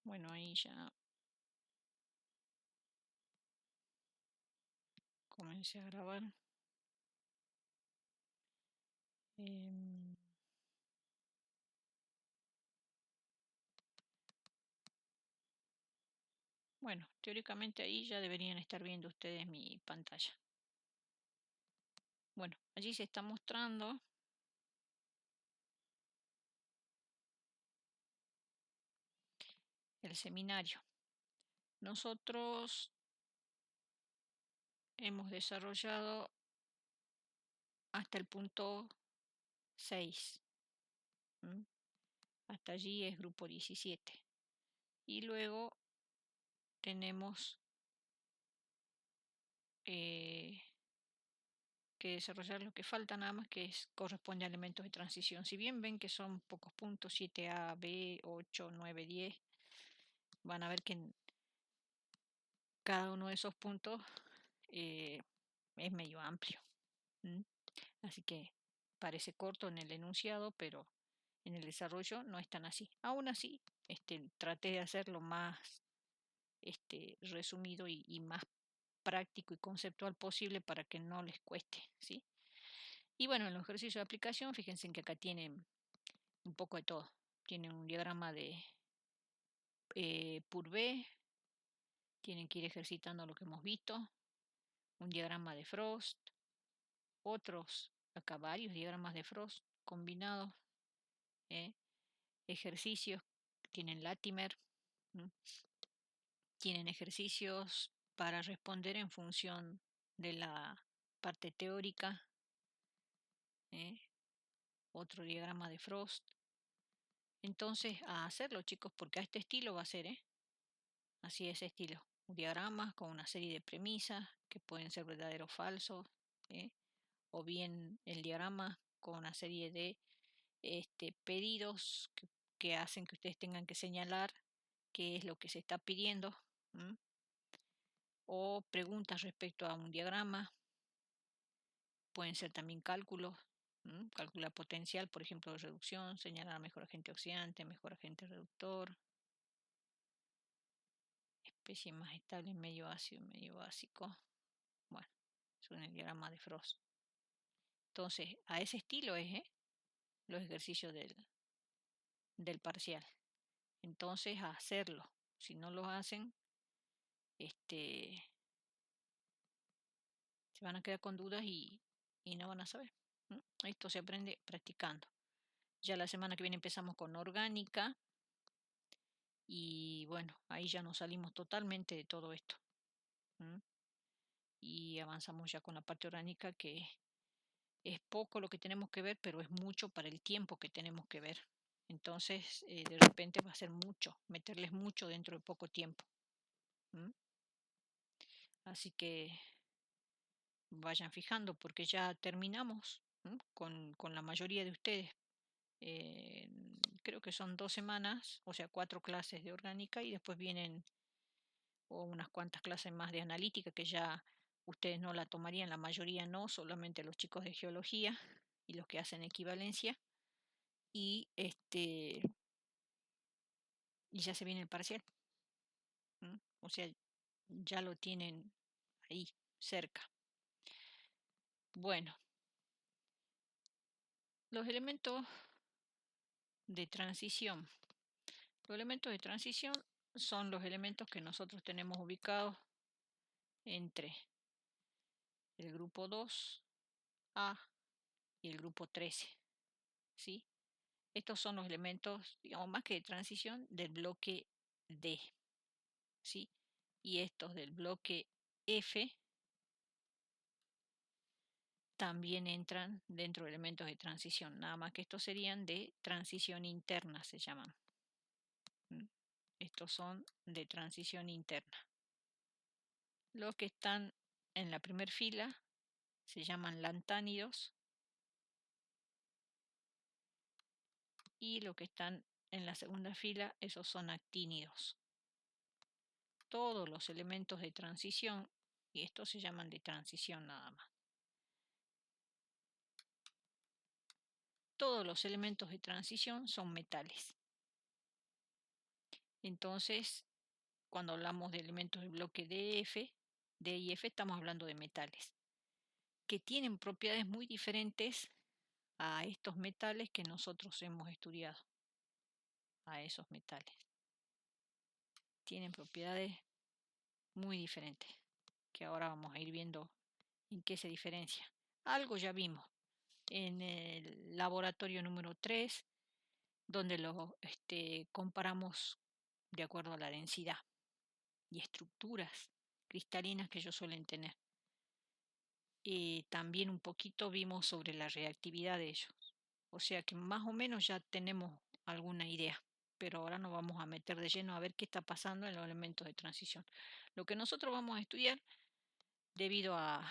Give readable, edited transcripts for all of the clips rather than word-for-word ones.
Bueno, ahí ya comencé a grabar. Bueno, teóricamente ahí ya deberían estar viendo ustedes mi pantalla. Bueno, allí se está mostrando el seminario. Nosotros hemos desarrollado hasta el punto 6. ¿M? Hasta allí es grupo 17. Y luego tenemos que desarrollar lo que falta nada más, que corresponde a elementos de transición. Si bien ven que son pocos puntos, 7A, B, 8, 9, 10, van a ver que en cada uno de esos puntos es medio amplio. ¿M? Así que parece corto en el enunciado, pero en el desarrollo no es tan así. Aún así, traté de hacerlo más resumido y más práctico y conceptual posible para que no les cueste, ¿sí? Y bueno, en los ejercicios de aplicación, fíjense en que acá tienen un poco de todo. Tienen un diagrama de Purvé, tienen que ir ejercitando lo que hemos visto, un diagrama de Frost, otros, acá varios diagramas de Frost combinados, ejercicios, tienen Latimer, ¿m? Tienen ejercicios para responder en función de la parte teórica, ¿eh? Otro diagrama de Frost. Entonces, a hacerlo, chicos, porque a este estilo va a ser, así ese estilo. Diagramas con una serie de premisas que pueden ser verdaderos o falsos, o bien el diagrama con una serie de pedidos que hacen que ustedes tengan que señalar qué es lo que se está pidiendo, ¿m? O preguntas respecto a un diagrama. Pueden ser también cálculos, cálculo potencial, por ejemplo, de reducción, señalar a mejor agente oxidante, mejor agente reductor, especie más estable, medio ácido, medio básico. Bueno, es un diagrama de Frost. Entonces, a ese estilo es los ejercicios del parcial. Entonces, a hacerlo. Si no lo hacen, se van a quedar con dudas y no van a saber. Esto se aprende practicando. Ya la semana que viene empezamos con orgánica. Y bueno, ahí ya nos salimos totalmente de todo esto. Y avanzamos ya con la parte orgánica, que es poco lo que tenemos que ver, pero es mucho para el tiempo que tenemos que ver. Entonces, de repente va a ser mucho, meterles mucho dentro de poco tiempo. Así que vayan fijando, porque ya terminamos con la mayoría de ustedes. Creo que son 2 semanas, o sea, 4 clases de orgánica, y después vienen unas cuantas clases más de analítica, que ya ustedes no la tomarían, la mayoría no, solamente los chicos de geología y los que hacen equivalencia. Y y ya se viene el parcial. O sea, ya lo tienen ahí cerca. Bueno, los elementos de transición. Los elementos de transición son los elementos que nosotros tenemos ubicados entre el grupo 2A y el grupo 13. ¿Sí? Estos son los elementos, digamos, más que de transición, del bloque D. ¿Sí? Y estos del bloque F también entran dentro de elementos de transición, nada más que estos serían de transición interna, se llaman. Estos son de transición interna. Los que están en la primera fila se llaman lantánidos, y los que están en la segunda fila, esos son actínidos. Todos los elementos de transición, y estos se llaman de transición nada más. Todos los elementos de transición son metales. Entonces, cuando hablamos de elementos del bloque D y F, estamos hablando de metales, que tienen propiedades muy diferentes a estos metales que nosotros hemos estudiado, a esos metales. Tienen propiedades muy diferentes, que ahora vamos a ir viendo en qué se diferencia. Algo ya vimos en el laboratorio número 3, donde lo comparamos de acuerdo a la densidad y estructuras cristalinas que ellos suelen tener. Y también un poquito vimos sobre la reactividad de ellos. O sea que más o menos ya tenemos alguna idea, pero ahora nos vamos a meter de lleno a ver qué está pasando en los elementos de transición. Lo que nosotros vamos a estudiar, debido a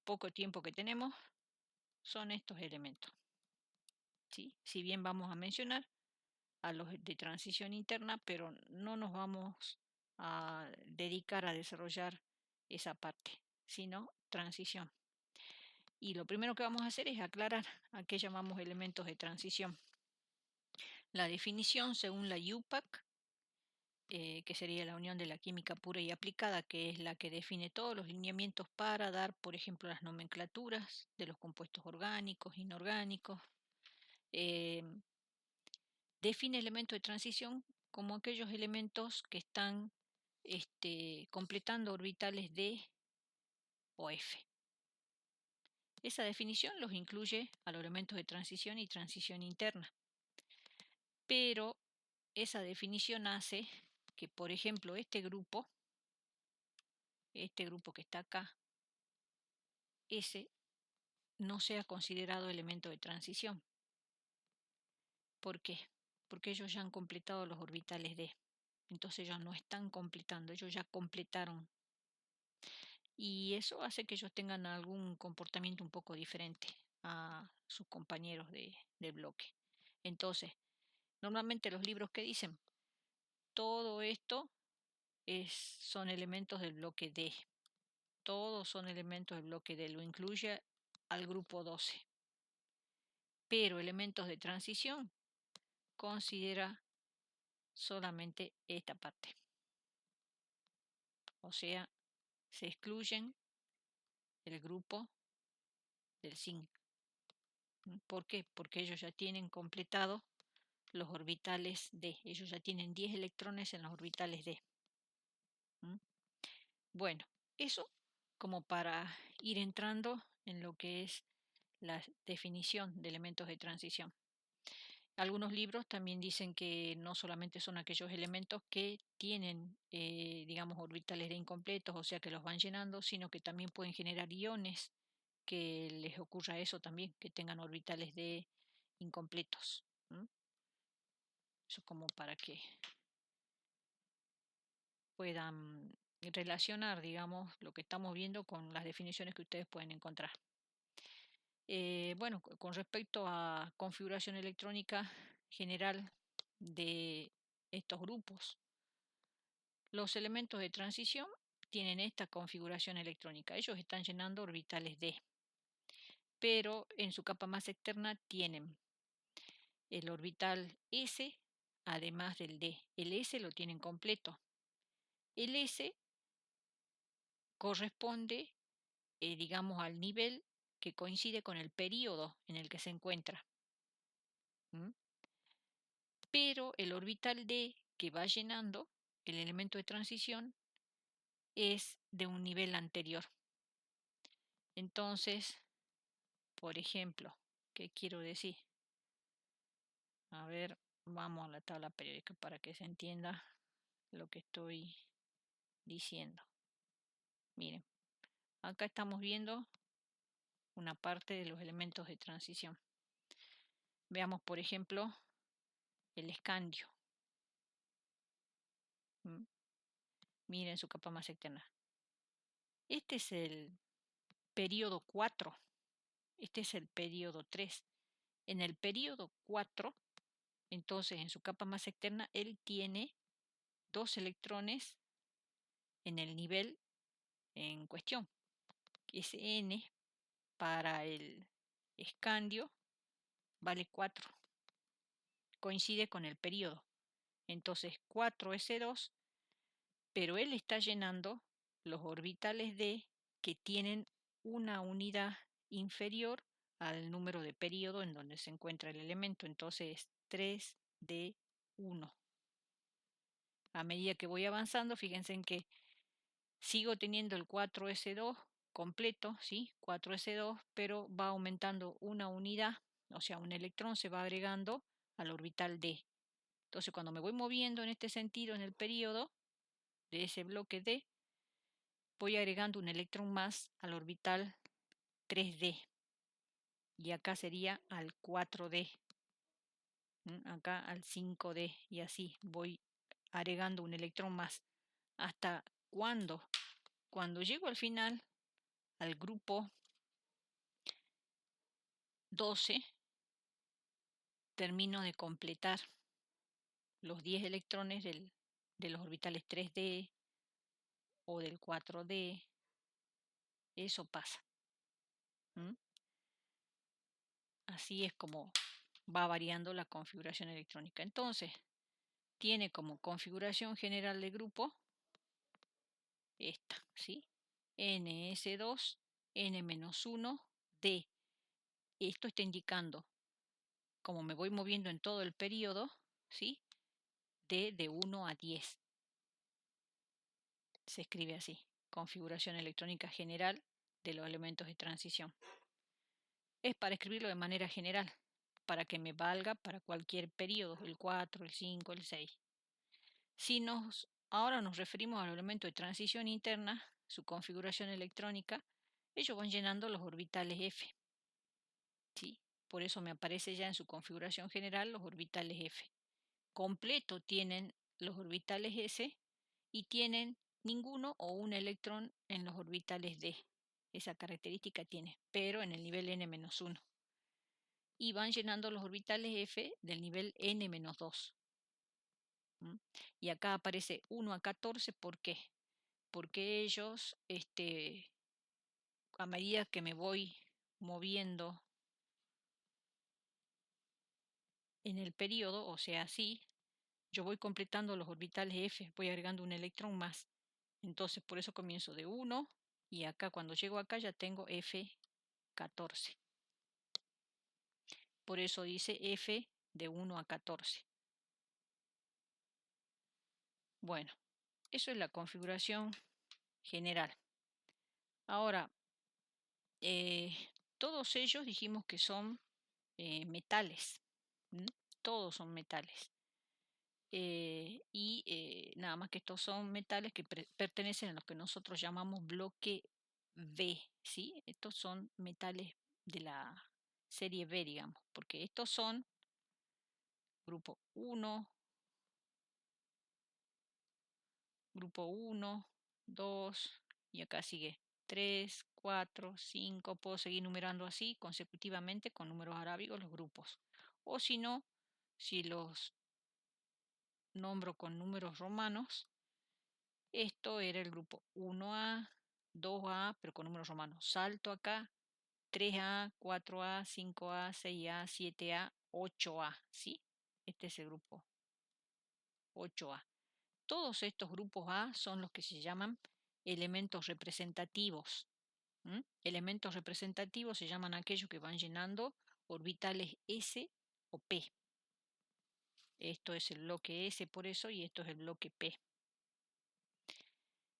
poco tiempo que tenemos, son estos elementos. ¿Sí? Si bien vamos a mencionar a los de transición interna, pero no nos vamos a dedicar a desarrollar esa parte, sino transición. Y lo primero que vamos a hacer es aclarar a qué llamamos elementos de transición. La definición según la UPAC, que sería la Unión de la Química Pura y Aplicada, que es la que define todos los lineamientos para dar, por ejemplo, las nomenclaturas de los compuestos orgánicos, inorgánicos, define elementos de transición como aquellos elementos que están completando orbitales D o F. Esa definición los incluye a los elementos de transición y transición interna. Pero esa definición hace que, por ejemplo, este grupo que está acá, ese no sea considerado elemento de transición. ¿Por qué? Porque ellos ya han completado los orbitales D. Entonces ellos no están completando, ellos ya completaron. Y eso hace que ellos tengan algún comportamiento un poco diferente a sus compañeros del bloque. Entonces, normalmente los libros que dicen, todo esto son elementos del bloque D. Todos son elementos del bloque D, lo incluye al grupo 12. Pero elementos de transición considera solamente esta parte. O sea, se excluyen el grupo del zinc. ¿Por qué? Porque ellos ya tienen completado los orbitales D. Ellos ya tienen 10 electrones en los orbitales D. Bueno, eso como para ir entrando en lo que es la definición de elementos de transición. Algunos libros también dicen que no solamente son aquellos elementos que tienen, digamos, orbitales de incompletos, o sea que los van llenando, sino que también pueden generar iones que les ocurra eso también, que tengan orbitales de incompletos. Eso como para que puedan relacionar, digamos, lo que estamos viendo con las definiciones que ustedes pueden encontrar. Bueno, con respecto a configuración electrónica general de estos grupos, los elementos de transición tienen esta configuración electrónica. Ellos están llenando orbitales D, pero en su capa más externa tienen el orbital S, además del D. El S lo tienen completo. El S corresponde, digamos, al nivel que coincide con el período en el que se encuentra. Pero el orbital D que va llenando el elemento de transición es de un nivel anterior. Entonces, por ejemplo, ¿qué quiero decir? A ver, vamos a la tabla periódica para que se entienda lo que estoy diciendo. Miren, acá estamos viendo una parte de los elementos de transición. Veamos, por ejemplo, el escandio. Miren su capa más externa. Este es el periodo 4. Este es el periodo 3. En el periodo 4, entonces en su capa más externa, él tiene 2 electrones en el nivel en cuestión. Ese N para el escandio vale 4. Coincide con el periodo. Entonces 4s2, pero él está llenando los orbitales d que tienen una unidad inferior al número de periodo en donde se encuentra el elemento. Entonces 3d1. A medida que voy avanzando, fíjense en que sigo teniendo el 4s2 completo, ¿sí? 4s2, pero va aumentando una unidad, o sea, un electrón se va agregando al orbital d. Entonces, cuando me voy moviendo en este sentido en el periodo de ese bloque d, voy agregando un electrón más al orbital 3d. Y acá sería al 4d, acá al 5d, y así voy agregando un electrón más. ¿Hasta cuándo? Cuando llego al final, al grupo 12, termino de completar los 10 electrones de los orbitales 3d o del 4d. Eso pasa. Así es como va variando la configuración electrónica. Entonces, tiene como configuración general de grupo esta, ¿sí? NS2, N-1, D. Esto está indicando, como me voy moviendo en todo el periodo, ¿sí? D de 1 a 10. Se escribe así, configuración electrónica general de los elementos de transición. Es para escribirlo de manera general, para que me valga para cualquier periodo, el 4, el 5, el 6. Si ahora nos referimos al elemento de transición interna, su configuración electrónica, ellos van llenando los orbitales F. ¿Sí? Por eso me aparece ya en su configuración general los orbitales F. Completo tienen los orbitales S y tienen ninguno o un electrón en los orbitales D. Esa característica tiene, pero en el nivel n-1. Y van llenando los orbitales F del nivel n-2. Y acá aparece 1 a 14, ¿por qué? Porque ellos, a medida que me voy moviendo en el periodo, o sea, así, yo voy completando los orbitales F, voy agregando un electrón más. Entonces, por eso comienzo de 1 y acá cuando llego acá ya tengo F14. Por eso dice F de 1 a 14. Bueno, eso es la configuración general. Ahora, todos ellos dijimos que son metales. Todos son metales. Nada más que estos son metales que pertenecen a lo que nosotros llamamos bloque B, ¿sí? Estos son metales de la serie B, digamos, porque estos son grupo 1, grupo 1, 2, y acá sigue 3, 4, 5, puedo seguir numerando así consecutivamente con números arábigos los grupos. O si no, si los nombro con números romanos, esto era el grupo 1A, 2A, pero con números romanos. Salto acá, 3A, 4A, 5A, 6A, 7A, 8A, ¿sí? Este es el grupo 8A. Todos estos grupos A son los que se llaman elementos representativos. Elementos representativos se llaman aquellos que van llenando orbitales S o P. Esto es el bloque S por eso y esto es el bloque P.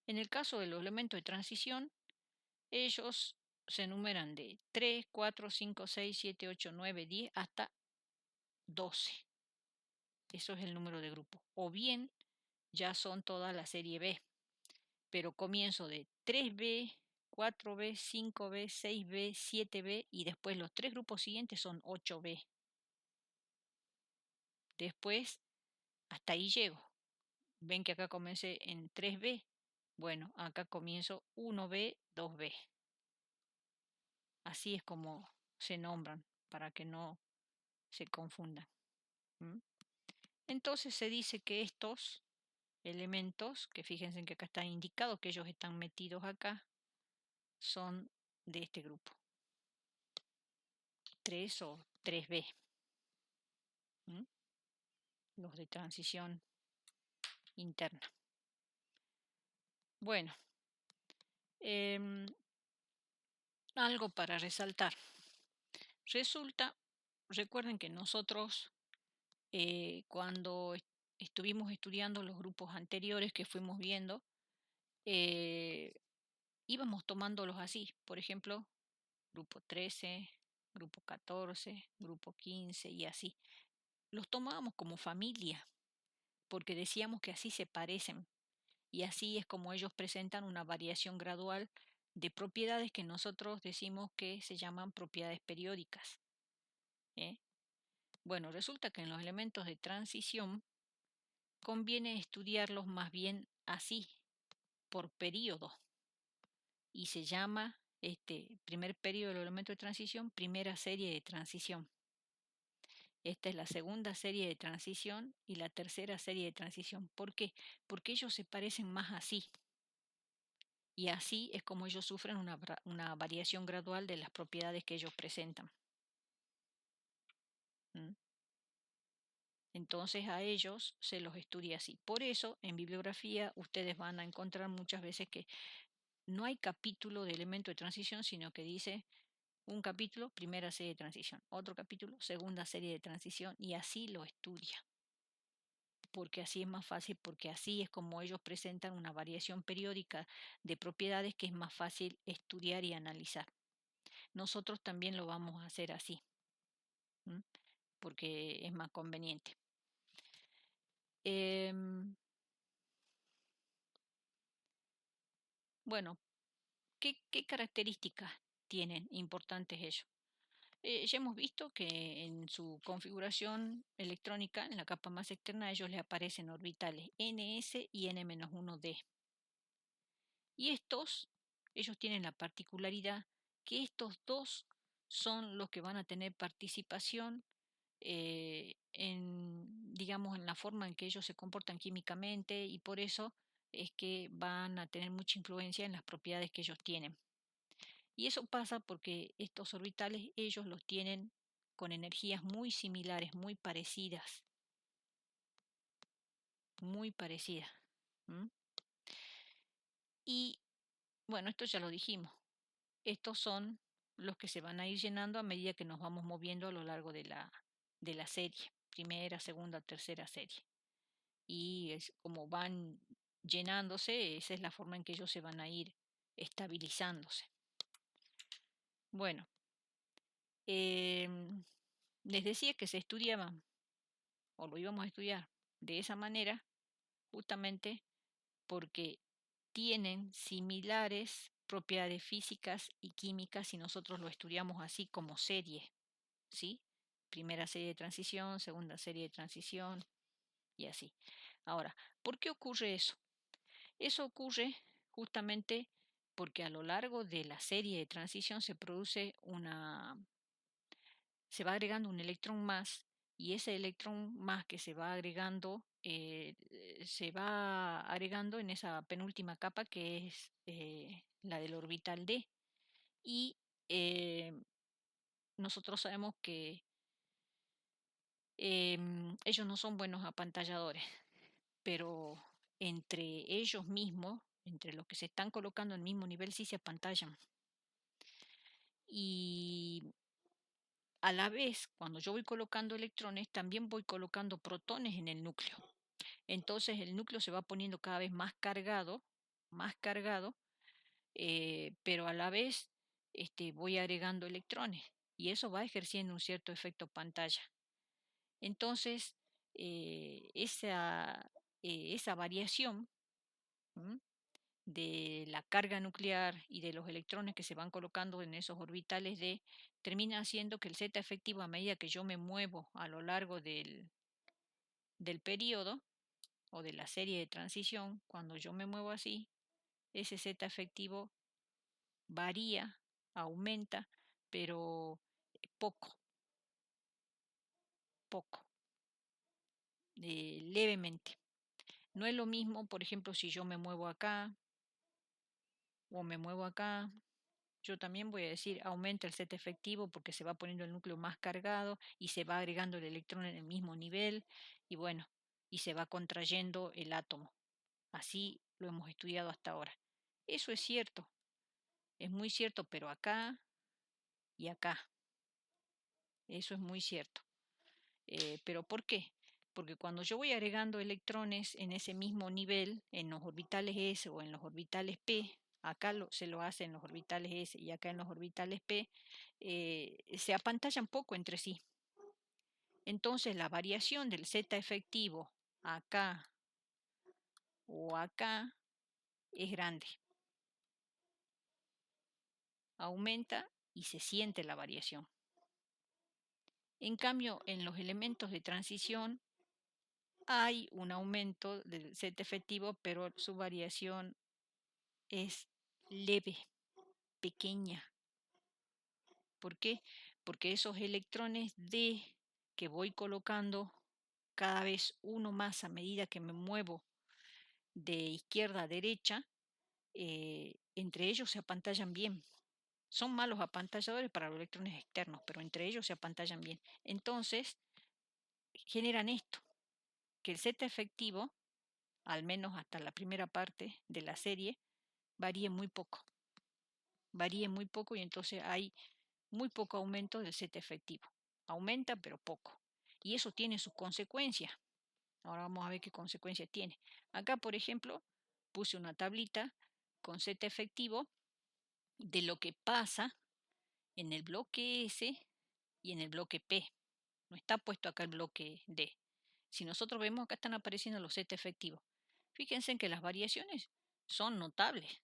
En el caso de los elementos de transición, ellos se enumeran de 3, 4, 5, 6, 7, 8, 9, 10 hasta 12. Eso es el número de grupo. O bien ya son toda la serie B, pero comienzo de 3B, 4B, 5B, 6B, 7B y después los tres grupos siguientes son 8B. Después, hasta ahí llego. Ven que acá comencé en 3B. Bueno, acá comienzo 1B, 2B. Así es como se nombran, para que no se confundan. Entonces se dice que estos elementos, que fíjense que acá está indicado que ellos están metidos acá, son de este grupo. 3 o 3B. Los de transición interna. Bueno, em, algo para resaltar. Resulta, recuerden que nosotros cuando estuvimos estudiando los grupos anteriores que fuimos viendo, eh, íbamos tomándolos así. Por ejemplo, grupo 13, grupo 14, grupo 15 y así. Los tomábamos como familia porque decíamos que así se parecen y así es como ellos presentan una variación gradual de propiedades que nosotros decimos que se llaman propiedades periódicas. ¿Eh? Bueno, resulta que en los elementos de transición conviene estudiarlos más bien así, por periodo, y se llama este primer periodo del elemento de transición, primera serie de transición. Esta es la segunda serie de transición y la tercera serie de transición. ¿Por qué? Porque ellos se parecen más así. Y así es como ellos sufren una variación gradual de las propiedades que ellos presentan. ¿Mm? Entonces a ellos se los estudia así. Por eso en bibliografía ustedes van a encontrar muchas veces que no hay capítulo de elemento de transición, sino que dice un capítulo, primera serie de transición, otro capítulo, segunda serie de transición, y así lo estudia. Porque así es más fácil, porque así es como ellos presentan una variación periódica de propiedades que es más fácil estudiar y analizar. Nosotros también lo vamos a hacer así, ¿m? Porque es más conveniente. Bueno, ¿qué características tienen importantes ellos? Ya hemos visto que en su configuración electrónica, en la capa más externa, a ellos les aparecen orbitales ns y n-1d. Y ellos tienen la particularidad que estos dos son los que van a tener participación digamos, en la forma en que ellos se comportan químicamente y por eso es que van a tener mucha influencia en las propiedades que ellos tienen. Y eso pasa porque estos orbitales ellos los tienen con energías muy similares, muy parecidas, muy parecidas. ¿M? Y bueno, esto ya lo dijimos. Estos son los que se van a ir llenando a medida que nos vamos moviendo a lo largo de la serie, primera, segunda, tercera serie. Y es como van llenándose, esa es la forma en que ellos se van a ir estabilizándose. Bueno, les decía que se estudiaban, o lo íbamos a estudiar de esa manera, justamente porque tienen similares propiedades físicas y químicas si nosotros lo estudiamos así como serie, ¿sí? Primera serie de transición, segunda serie de transición y así. Ahora, ¿por qué ocurre eso? Eso ocurre justamente porque a lo largo de la serie de transición se va agregando un electrón más y ese electrón más que se va agregando se va agregando en esa penúltima capa que es la del orbital D. Y eh, nosotros sabemos que ellos no son buenos apantalladores, pero entre ellos mismos, entre los que se están colocando al mismo nivel, sí se apantallan. Y a la vez, cuando yo voy colocando electrones, también voy colocando protones en el núcleo. Entonces el núcleo se va poniendo cada vez más cargado, pero a la vez voy agregando electrones y eso va ejerciendo un cierto efecto pantalla. Entonces, esa variación, ¿m?, de la carga nuclear y de los electrones que se van colocando en esos orbitales termina haciendo que el Z efectivo, a medida que yo me muevo a lo largo del periodo o de la serie de transición, cuando yo me muevo así, ese Z efectivo varía, aumenta, pero poco, poco, levemente. No es lo mismo, por ejemplo, si yo me muevo acá o me muevo acá, yo también voy a decir aumenta el Z efectivo porque se va poniendo el núcleo más cargado y se va agregando el electrón en el mismo nivel y bueno, y se va contrayendo el átomo. Así lo hemos estudiado hasta ahora. Eso es cierto, es muy cierto, pero acá y acá. Eso es muy cierto. ¿Pero por qué? Porque cuando yo voy agregando electrones en ese mismo nivel, en los orbitales S o en los orbitales P, acá se lo hace en los orbitales S y acá en los orbitales P, se apantallan poco entre sí. Entonces la variación del Z efectivo acá o acá es grande. Aumenta y se siente la variación. En cambio, en los elementos de transición hay un aumento del Z efectivo, pero su variación es leve, pequeña. ¿Por qué? Porque esos electrones D que voy colocando cada vez uno más a medida que me muevo de izquierda a derecha, entre ellos se apantallan bien. Son malos apantalladores para los electrones externos, pero entre ellos se apantallan bien. Entonces, generan esto, que el Z efectivo, al menos hasta la primera parte de la serie, varíe muy poco. Varíe muy poco y entonces hay muy poco aumento del Z efectivo. Aumenta, pero poco. Y eso tiene sus consecuencias. Ahora vamos a ver qué consecuencias tiene. Acá, por ejemplo, puse una tablita con Z efectivo de lo que pasa en el bloque S y en el bloque P. No está puesto acá el bloque D. Si nosotros vemos, acá están apareciendo los Z efectivos. Fíjense en que las variaciones son notables.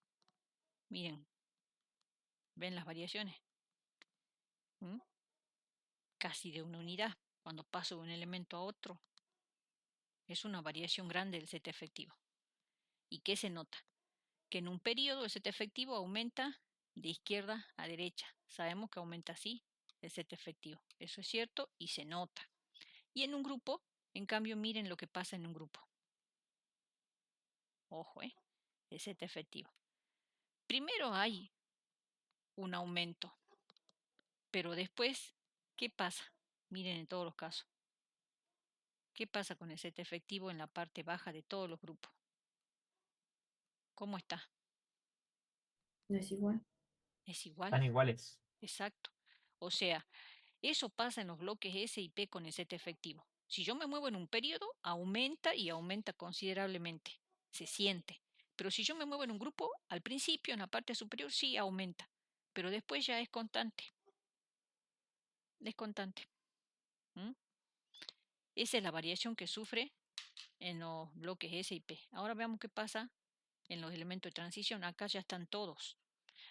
Miren, ¿ven las variaciones? ¿Mm? Casi de una unidad. Cuando paso de un elemento a otro, es una variación grande del Z efectivo. ¿Y qué se nota? Que en un periodo el Z efectivo aumenta de izquierda a derecha. Sabemos que aumenta así el Z efectivo. Eso es cierto y se nota. Y en un grupo, en cambio, miren lo que pasa en un grupo. Ojo, el Z efectivo. Primero hay un aumento, pero después, ¿qué pasa? Miren en todos los casos. ¿Qué pasa con el Z efectivo en la parte baja de todos los grupos? ¿Cómo está? No es igual. Es igual, Están iguales. exacto. O sea, eso pasa en los bloques S y P con el Z efectivo. Si yo me muevo en un periodo, aumenta y aumenta considerablemente. Se siente. Pero si yo me muevo en un grupo, al principio, en la parte superior, sí aumenta. Pero después ya es constante. Es constante. ¿Mm? Esa es la variación que sufre en los bloques S y P. Ahora veamos qué pasa en los elementos de transición. Acá ya están todos.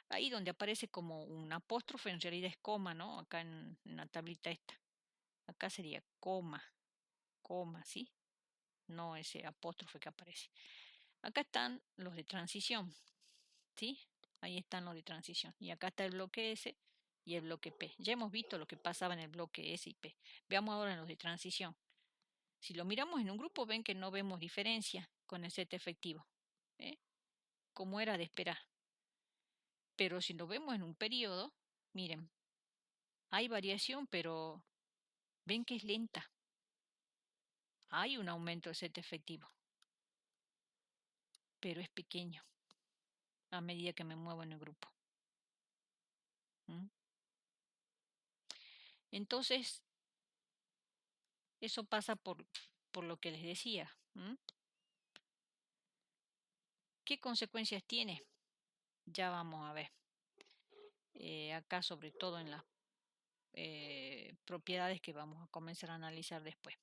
Ahí donde aparece como un apóstrofe, en realidad es coma, ¿no? Acá en la tablita esta. Acá sería coma, ¿sí? No ese apóstrofe que aparece. Acá están los de transición, ¿sí? Ahí están los de transición. Y acá está el bloque S y el bloque P. Ya hemos visto lo que pasaba en el bloque S y P. Veamos ahora en los de transición. Si lo miramos en un grupo, ven que no vemos diferencia con el Z efectivo, ¿eh? Como era de esperar. Pero si lo vemos en un periodo, miren, hay variación, pero ven que es lenta. Hay un aumento del Z efectivo, pero es pequeño a medida que me muevo en el grupo. ¿Mm? Entonces, eso pasa por lo que les decía. ¿Mm? ¿Qué consecuencias tiene? Ya vamos a ver. Acá sobre todo en las propiedades que vamos a comenzar a analizar después.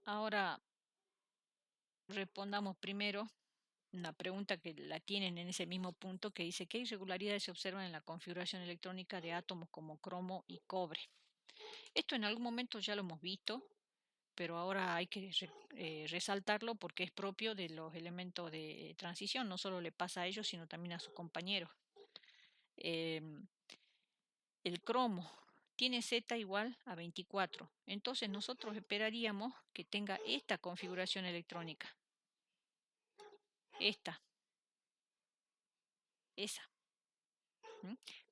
Ahora respondamos primero una pregunta que la tienen en ese mismo punto que dice: ¿qué irregularidades se observan en la configuración electrónica de átomos como cromo y cobre? Esto en algún momento ya lo hemos visto, pero ahora hay que resaltarlo porque es propio de los elementos de transición. No solo le pasa a ellos, sino también a sus compañeros. El cromo tiene Z igual a 24. Entonces nosotros esperaríamos que tenga esta configuración electrónica. Esa.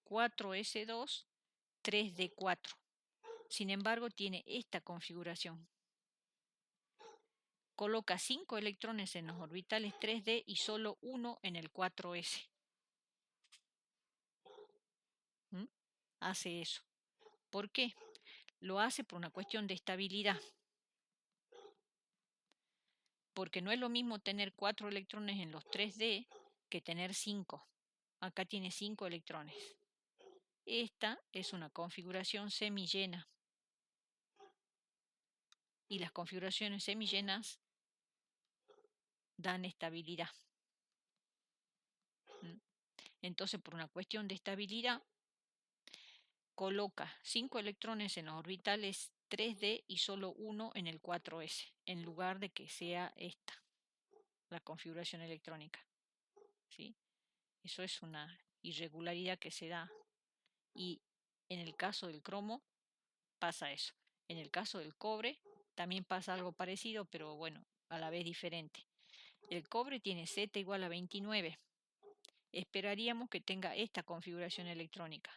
4S2, 3D4. Sin embargo, tiene esta configuración. coloca 5 electrones en los orbitales 3D y solo 1 en el 4s. Hace eso. ¿Por qué? Lo hace por una cuestión de estabilidad. Porque no es lo mismo tener 4 electrones en los 3D que tener 5. Acá tiene 5 electrones. Esta es una configuración semillena. Y las configuraciones semillenas dan estabilidad. Entonces, por una cuestión de estabilidad, coloca 5 electrones en los orbitales 3D y solo 1 en el 4s, en lugar de que sea esta, la configuración electrónica. ¿Sí? Eso es una irregularidad que se da. Y en el caso del cromo pasa eso. En el caso del cobre también pasa algo parecido, pero bueno, a la vez diferente. El cobre tiene Z igual a 29. Esperaríamos que tenga esta configuración electrónica.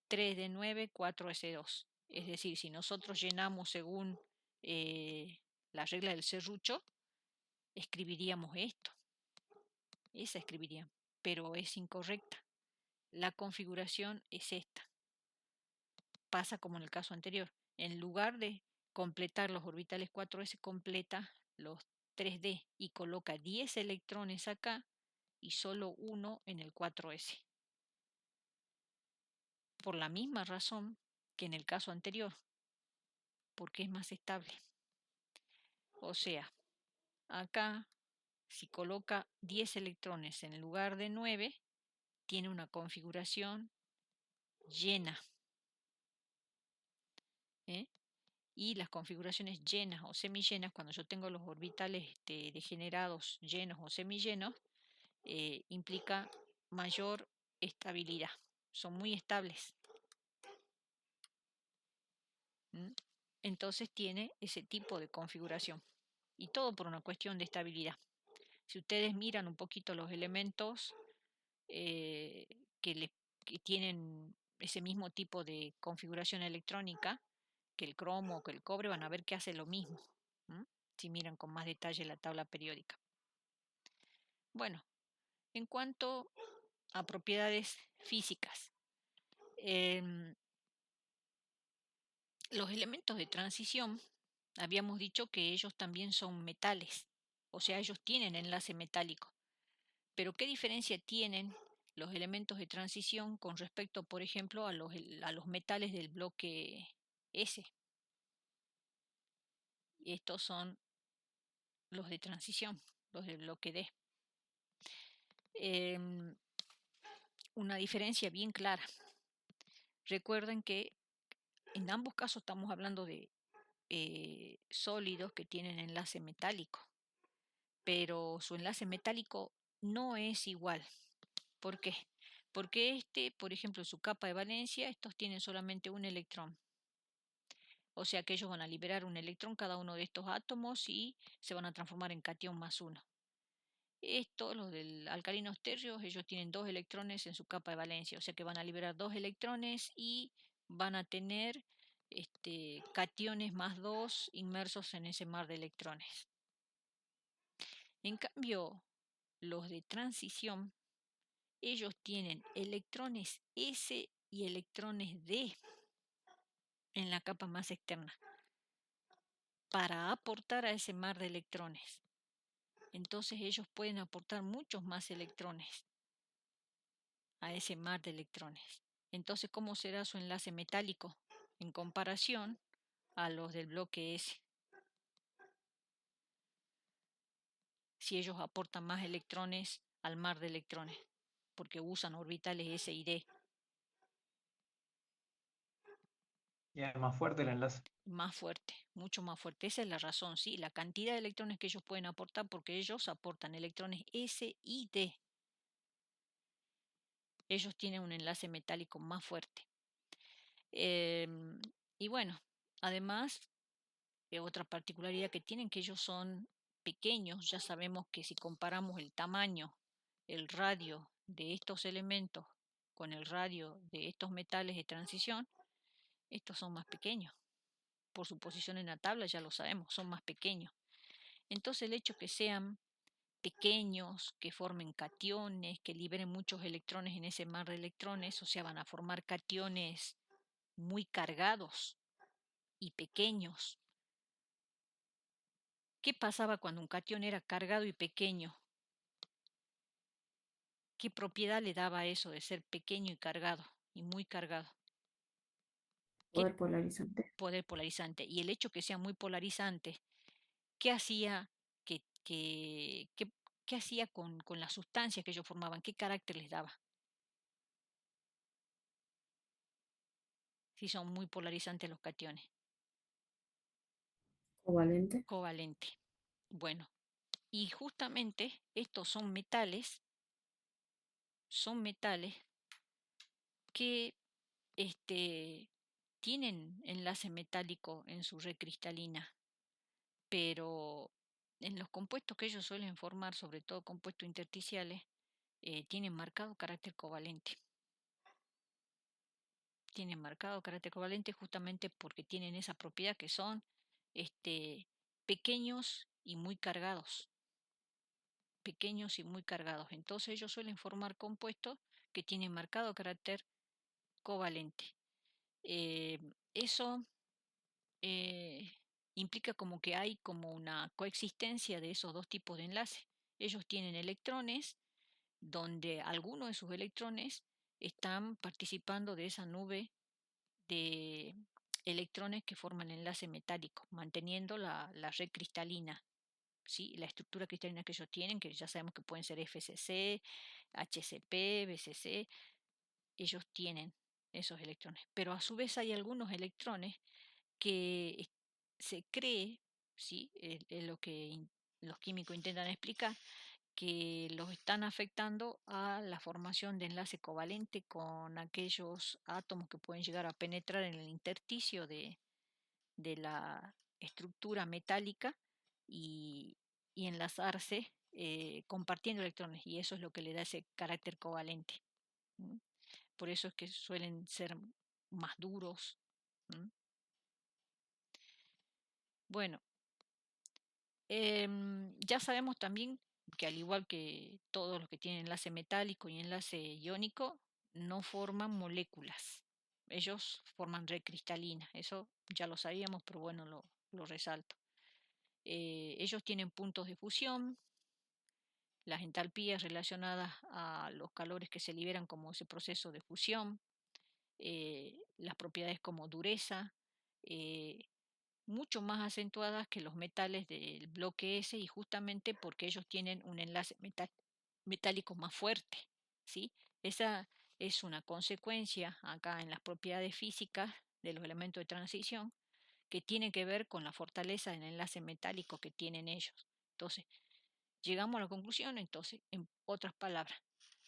3D9, 4S2. Es decir, si nosotros llenamos según la regla del serrucho, escribiríamos esto. Esa escribiríamos, pero es incorrecta. La configuración es esta. Pasa como en el caso anterior. En lugar de completar los orbitales 4s, completa los 3D y coloca 10 electrones acá y solo 1 en el 4s. Por la misma razón que en el caso anterior, porque es más estable. O sea, acá, si coloca 10 electrones en lugar de 9, tiene una configuración llena. Y las configuraciones llenas o semillenas, cuando yo tengo los orbitales degenerados llenos o semillenos, implica mayor estabilidad. Son muy estables. Entonces tiene ese tipo de configuración. Y todo por una cuestión de estabilidad. Si ustedes miran un poquito los elementos que tienen ese mismo tipo de configuración electrónica, que el cromo o que el cobre, van a ver que hace lo mismo. Si miran con más detalle la tabla periódica. Bueno, en cuanto a propiedades físicas, los elementos de transición, habíamos dicho que ellos también son metales, o sea, ellos tienen enlace metálico. Pero ¿qué diferencia tienen los elementos de transición con respecto, por ejemplo, a los metales del bloque S? Estos son los de transición, los del bloque D. Una diferencia bien clara. Recuerden que en ambos casos estamos hablando de sólidos que tienen enlace metálico, pero su enlace metálico no es igual. ¿Por qué? Porque por ejemplo, su capa de valencia, estos tienen solamente un electrón. O sea que ellos van a liberar un electrón cada uno de estos átomos y se van a transformar en cation más uno. Los del alcalinos térreos, ellos tienen 2 electrones en su capa de valencia, o sea que van a liberar 2 electrones y van a tener cationes más 2 inmersos en ese mar de electrones. En cambio, los de transición, ellos tienen electrones S y electrones D en la capa más externa para aportar a ese mar de electrones. Entonces ellos pueden aportar muchos más electrones a ese mar de electrones. Entonces, ¿cómo será su enlace metálico en comparación a los del bloque S? Si ellos aportan más electrones al mar de electrones, porque usan orbitales S y D. Y es más fuerte el enlace. Más fuerte, mucho más fuerte. Esa es la razón, sí, la cantidad de electrones que ellos pueden aportar, porque ellos aportan electrones S y D. Ellos tienen un enlace metálico más fuerte. Y bueno, además, otra particularidad que tienen, que ellos son pequeños. Ya sabemos que si comparamos el tamaño, el radio de estos elementos con el radio de estos metales de transición, estos son más pequeños. Por su posición en la tabla ya lo sabemos, son más pequeños. Entonces el hecho que sean pequeños, que formen cationes, que liberen muchos electrones en ese mar de electrones, o sea, van a formar cationes muy cargados y pequeños. ¿Qué pasaba cuando un catión era cargado y pequeño? ¿Qué propiedad le daba eso de ser pequeño y cargado y muy cargado? ¿Qué Poder polarizante. poder polarizante? Y el hecho que sea muy polarizante, ¿qué hacía qué hacía con las sustancias que ellos formaban? ¿Qué carácter les daba? Si son muy polarizantes los cationes. Covalente. Covalente. Bueno, y justamente estos son metales que tienen enlace metálico en su red cristalina, pero en los compuestos que ellos suelen formar, sobre todo compuestos intersticiales, tienen marcado carácter covalente. Tienen marcado carácter covalente justamente porque tienen esa propiedad que son este, pequeños y muy cargados. Pequeños y muy cargados. Entonces ellos suelen formar compuestos que tienen marcado carácter covalente. Eh, Eso eh, implica como que hay como una coexistencia de esos dos tipos de enlace. Ellos tienen electrones donde algunos de sus electrones están participando de esa nube de electrones que forman enlace metálico, manteniendo la red cristalina, ¿sí? La estructura cristalina que ellos tienen, que ya sabemos que pueden ser FCC, HCP, BCC, ellos tienen esos electrones. Pero a su vez hay algunos electrones que se cree, ¿sí? Es lo que los químicos intentan explicar, que los están afectando a la formación de enlace covalente con aquellos átomos que pueden llegar a penetrar en el intersticio de la estructura metálica y, y enlazarse compartiendo electrones, y eso es lo que le da ese carácter covalente. ¿M? Por eso es que suelen ser más duros. ¿M? Bueno, ya sabemos también que al igual que todos los que tienen enlace metálico y enlace iónico, no forman moléculas. Ellos forman red cristalina. Eso ya lo sabíamos, pero bueno, lo resalto. Ellos tienen puntos de fusión, las entalpías relacionadas a los calores que se liberan como ese proceso de fusión, las propiedades como dureza, eh, mucho más acentuadas que los metales del bloque S, y justamente porque ellos tienen un enlace metálico más fuerte, ¿sí? Esa es una consecuencia acá en las propiedades físicas de los elementos de transición que tiene que ver con la fortaleza del enlace metálico que tienen ellos. Entonces, llegamos a la conclusión, entonces, en otras palabras,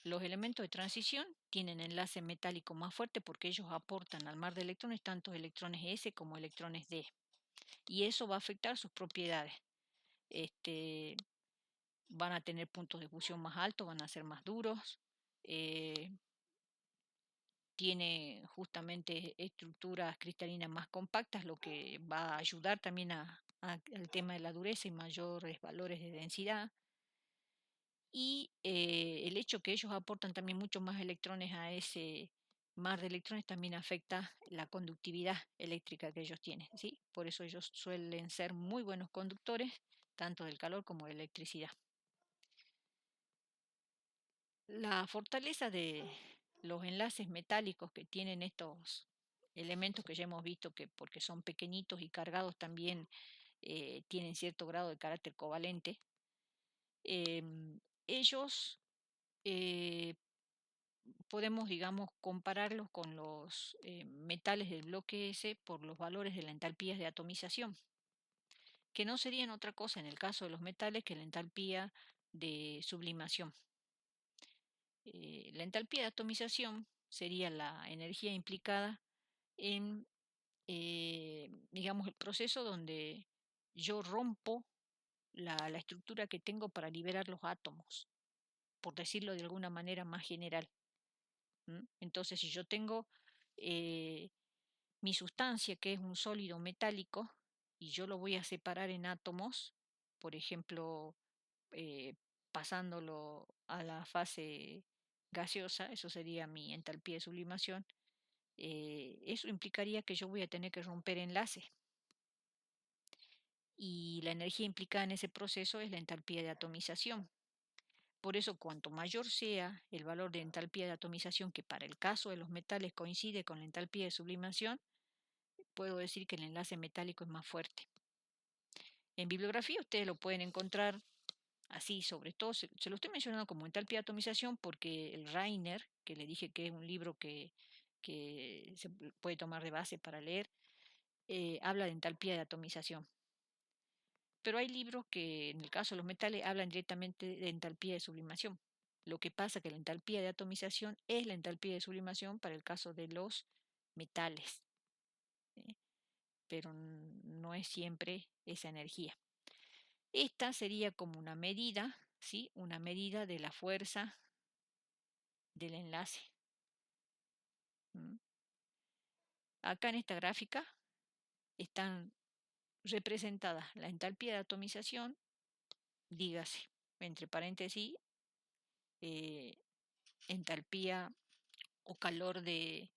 los elementos de transición tienen enlace metálico más fuerte porque ellos aportan al mar de electrones tanto electrones S como electrones D. Y eso va a afectar sus propiedades. Este, Van a tener puntos de fusión más altos, van a ser más duros. eh, Tiene justamente estructuras cristalinas más compactas, lo que va a ayudar también al tema de la dureza y mayores valores de densidad. Y el hecho que ellos aportan también muchos más electrones a ese mar de electrones también afecta la conductividad eléctrica que ellos tienen, ¿sí? Por eso ellos suelen ser muy buenos conductores, tanto del calor como de electricidad. La fortaleza de los enlaces metálicos que tienen estos elementos que ya hemos visto, que porque son pequeñitos y cargados también tienen cierto grado de carácter covalente. Ellos eh, podemos, digamos, compararlos con los metales del bloque S por los valores de la entalpía de atomización, que no serían otra cosa en el caso de los metales que la entalpía de sublimación. La entalpía de atomización sería la energía implicada en, digamos, el proceso donde yo rompo la estructura que tengo para liberar los átomos, por decirlo de alguna manera más general. Entonces, si yo tengo eh, mi sustancia, que es un sólido metálico, y yo lo voy a separar en átomos, por ejemplo, pasándolo a la fase gaseosa, eso sería mi entalpía de sublimación, eso implicaría que yo voy a tener que romper enlace. Y la energía implicada en ese proceso es la entalpía de atomización. Por eso, cuanto mayor sea el valor de entalpía de atomización, que para el caso de los metales coincide con la entalpía de sublimación, puedo decir que el enlace metálico es más fuerte. En bibliografía ustedes lo pueden encontrar así, sobre todo, se lo estoy mencionando como entalpía de atomización porque el Reiner, que le dije que es un libro que se puede tomar de base para leer, habla de entalpía de atomización. Pero hay libros que, en el caso de los metales, hablan directamente de entalpía de sublimación. Lo que pasa es que la entalpía de atomización es la entalpía de sublimación para el caso de los metales, ¿sí? Pero no es siempre esa energía. Esta sería como una medida, ¿sí? Una medida de la fuerza del enlace. Acá en esta gráfica están representadas la entalpía de atomización, dígase, entre paréntesis, entalpía o calor de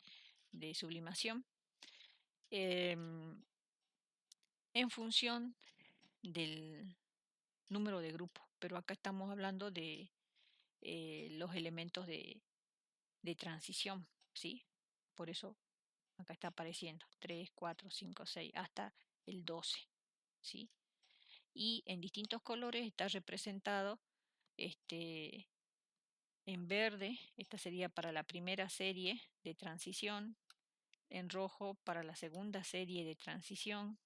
sublimación, en función del número de grupos. Pero acá estamos hablando de los elementos de transición, ¿sí? Por eso acá está apareciendo 3, 4, 5, 6, hasta el 12, ¿sí? Y en distintos colores está representado en verde, esta sería para la primera serie de transición, en rojo para la segunda serie de transición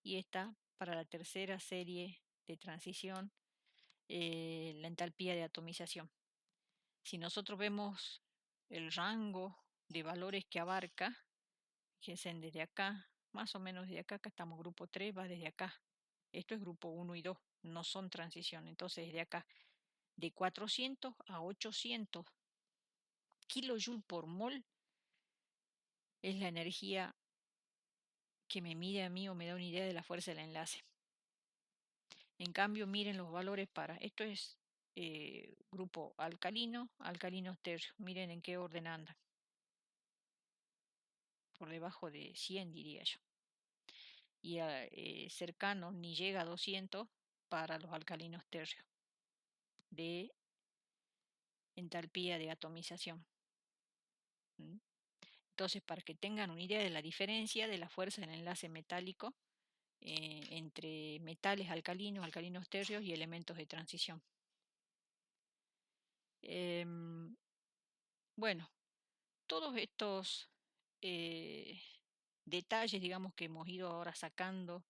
y esta para la tercera serie de transición, la entalpía de atomización. Si nosotros vemos el rango de valores que abarca, fíjense desde acá, más o menos desde acá, acá estamos grupo 3, va desde acá. Esto es grupo 1 y 2, no son transición. Entonces desde acá, de 400 a 800 kilojoule por mol es la energía que me mide a mí o me da una idea de la fuerza del enlace. En cambio, miren los valores para, esto es grupo alcalino, alcalinos tercios. Miren en qué orden andan. Por debajo de 100 diría yo. Y cercano ni llega a 200 para los alcalinos tercios de entalpía de atomización. Entonces, para que tengan una idea de la diferencia de la fuerza del enlace metálico entre metales alcalinos, alcalinos tercios y elementos de transición. Bueno, todos estos detalles, digamos, que hemos ido ahora sacando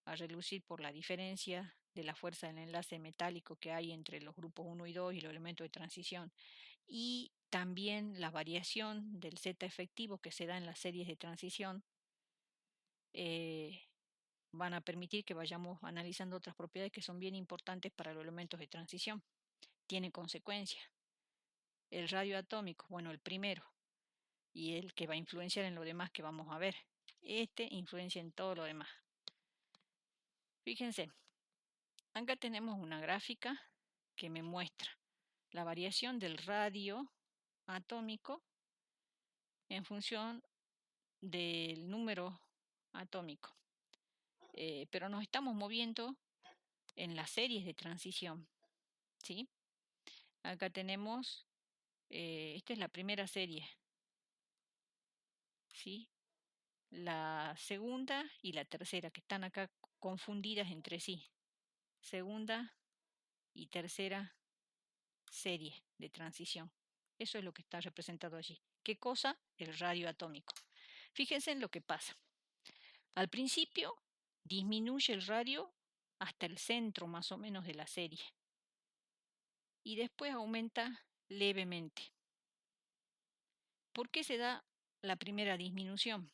a relucir por la diferencia de la fuerza del enlace metálico que hay entre los grupos 1 y 2 y los elementos de transición, y también la variación del Z efectivo que se da en las series de transición, van a permitir que vayamos analizando otras propiedades que son bien importantes para los elementos de transición. Tiene consecuencias. El radio atómico, bueno, el primero, y el que va a influenciar en lo demás que vamos a ver. Este influencia en todo lo demás. Fíjense, acá tenemos una gráfica que me muestra la variación del radio atómico en función del número atómico. Pero nos estamos moviendo en las series de transición, ¿sí? Acá tenemos, esta es la primera serie, ¿sí? La segunda y la tercera, que están acá confundidas entre sí. Segunda y tercera serie de transición. Eso es lo que está representado allí. ¿Qué cosa? El radio atómico. Fíjense en lo que pasa. Al principio disminuye el radio hasta el centro más o menos de la serie y después aumenta levemente. ¿Por qué se da la primera disminución?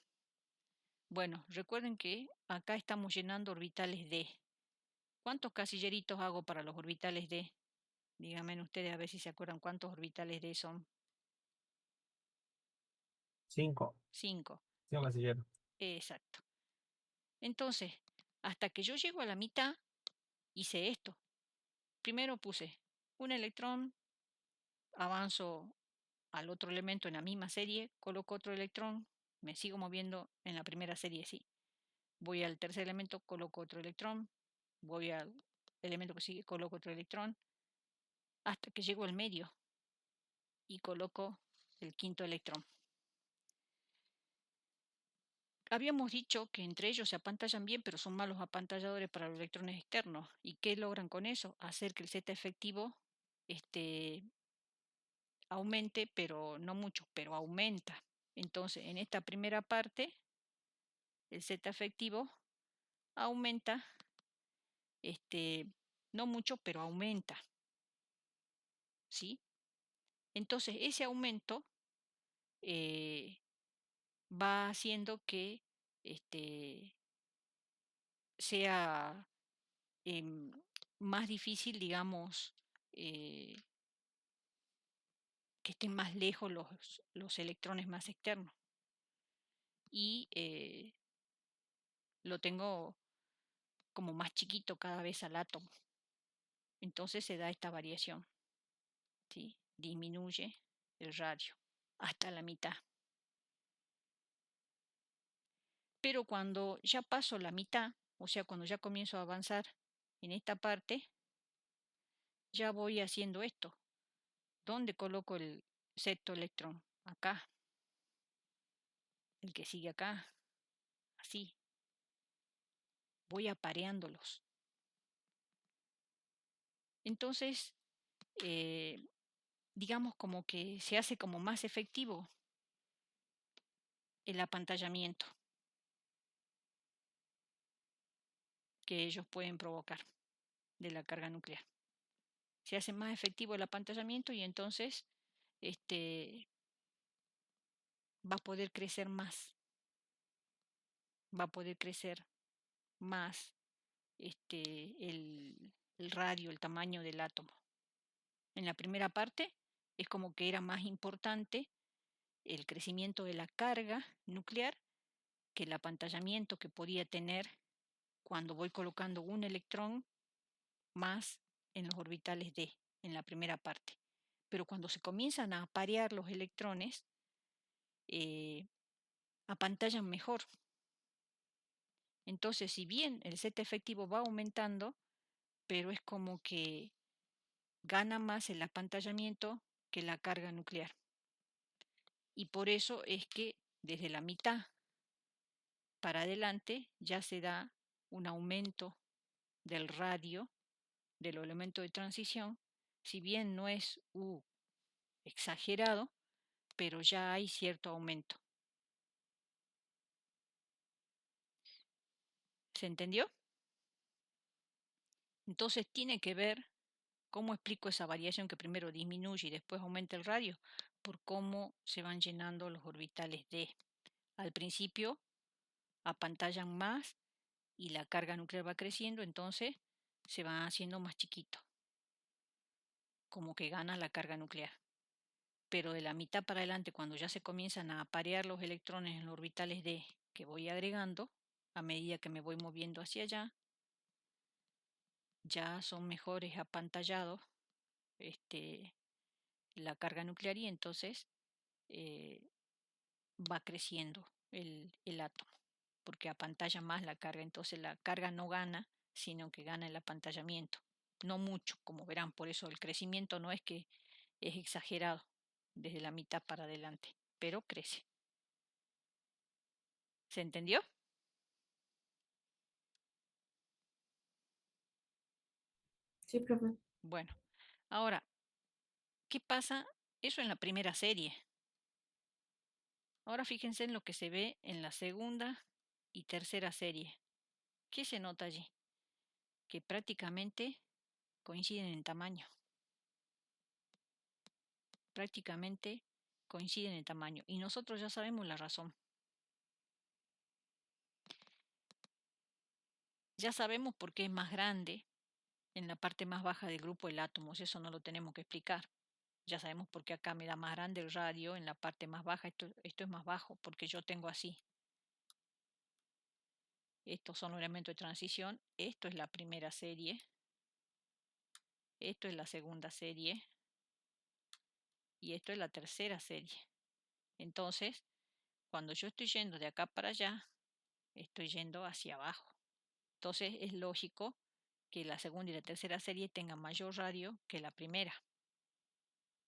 Bueno, recuerden que acá estamos llenando orbitales D. ¿Cuántos casilleritos hago para los orbitales D? Díganme ustedes a ver si se acuerdan cuántos orbitales D son. 5. 5. 5 casilleros. Exacto. Entonces, hasta que yo llego a la mitad, hice esto. Primero puse un electrón, avanzo al otro elemento en la misma serie, coloco otro electrón, me sigo moviendo en la primera serie, sí. Voy al tercer elemento, coloco otro electrón, voy al elemento que sigue, coloco otro electrón, hasta que llego al medio y coloco el quinto electrón. Habíamos dicho que entre ellos se apantallan bien, pero son malos apantalladores para los electrones externos. ¿Y qué logran con eso? Hacer que el Z efectivo aumente, pero no mucho, pero aumenta. Entonces, en esta primera parte, el Z efectivo aumenta, no mucho, pero aumenta. ¿Sí? Entonces, ese aumento va haciendo que sea más difícil, digamos, que estén más lejos los electrones más externos. Y lo tengo como más chiquito cada vez al átomo. Entonces se da esta variación. ¿Sí? Disminuye el radio hasta la mitad. Pero cuando ya paso la mitad, o sea, cuando ya comienzo a avanzar en esta parte, ya voy haciendo esto. ¿Dónde coloco el sexto electrón? Acá. El que sigue acá. Así. Voy apareándolos. Entonces, digamos como que se hace como más efectivo el apantallamiento que ellos pueden provocar de la carga nuclear. Se hace más efectivo el apantallamiento y entonces va a poder crecer más. Va a poder crecer más el radio, el tamaño del átomo. En la primera parte es como que era más importante el crecimiento de la carga nuclear que el apantallamiento que podía tener cuando voy colocando un electrón más en los orbitales d, en la primera parte. Pero cuando se comienzan a aparear los electrones, apantallan mejor. Entonces, si bien el Z efectivo va aumentando, pero es como que gana más el apantallamiento que la carga nuclear. Y por eso es que desde la mitad para adelante ya se da un aumento del radio de los elementos de transición, si bien no es exagerado, pero ya hay cierto aumento. ¿Se entendió? Entonces tiene que ver cómo explico esa variación que primero disminuye y después aumenta el radio, por cómo se van llenando los orbitales d. Al principio apantallan más y la carga nuclear va creciendo, entonces se va haciendo más chiquito, como que gana la carga nuclear. Pero de la mitad para adelante, cuando ya se comienzan a aparear los electrones en los orbitales d que voy agregando, a medida que me voy moviendo hacia allá, ya son mejores apantallados la carga nuclear y entonces va creciendo el átomo, porque apantalla más la carga, entonces la carga no gana, sino que gana el apantallamiento. No mucho, como verán, por eso el crecimiento no es que es exagerado desde la mitad para adelante, pero crece. ¿Se entendió? Sí, profe. Bueno, ahora, ¿qué pasa? Eso en la primera serie. Ahora fíjense en lo que se ve en la segunda y tercera serie. ¿Qué se nota allí? Que prácticamente coinciden en tamaño. Prácticamente coinciden en tamaño. Y nosotros ya sabemos la razón. Ya sabemos por qué es más grande en la parte más baja del grupo el átomo. Eso no lo tenemos que explicar. Ya sabemos por qué acá me da más grande el radio en la parte más baja. Esto es más bajo porque yo tengo así. Estos son los elementos de transición. Esto es la primera serie esto es la segunda serie y esto es la tercera serie. Entonces, cuando yo estoy yendo de acá para allá, estoy yendo hacia abajo. Entonces es lógico que la segunda y la tercera serie tengan mayor radio que la primera,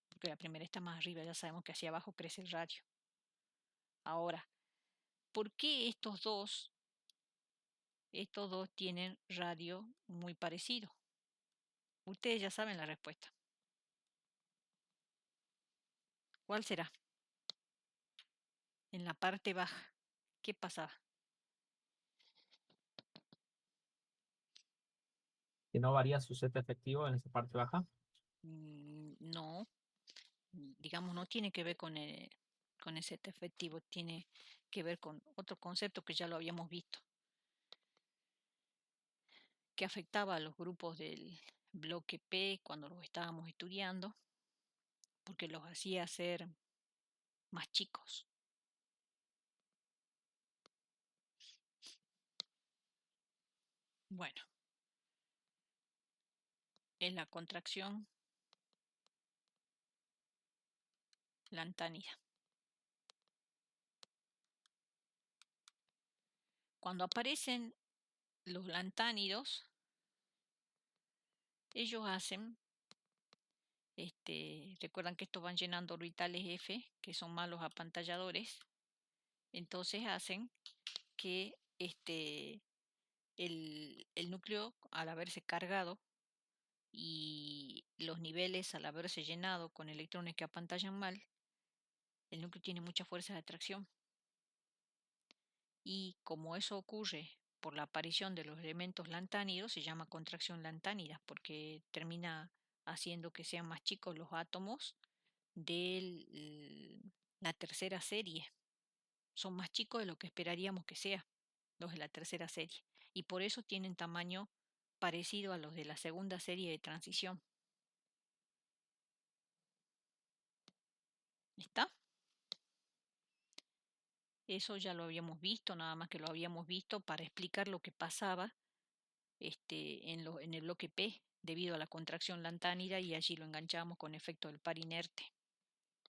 porque la primera está más arriba, ya sabemos que hacia abajo crece el radio. Ahora, ¿por qué estos dos tienen radio muy parecido? Ustedes ya saben la respuesta. ¿Cuál será? En la parte baja, ¿qué pasaba? Que no varía su set efectivo en esa parte baja. No, digamos, no tiene que ver con el set efectivo, tiene que ver con otro concepto que ya lo habíamos visto, que afectaba a los grupos del bloque P cuando los estábamos estudiando, porque los hacía ser más chicos. Bueno, es la contracción lantánida. Cuando aparecen los lantánidos, ellos hacen, recuerdan que estos van llenando orbitales F, que son malos apantalladores, entonces hacen que el núcleo, al haberse cargado y los niveles al haberse llenado con electrones que apantallan mal, el núcleo tiene mucha fuerza de atracción. Y como eso ocurre por la aparición de los elementos lantánidos, se llama contracción lantánida, porque termina haciendo que sean más chicos los átomos de la tercera serie. Son más chicos de lo que esperaríamos que sea los de la tercera serie. Y por eso tienen tamaño parecido a los de la segunda serie de transición. ¿Está? Eso ya lo habíamos visto, nada más que lo habíamos visto para explicar lo que pasaba en el bloque P debido a la contracción lantánida, y allí lo enganchamos con efecto del par inerte.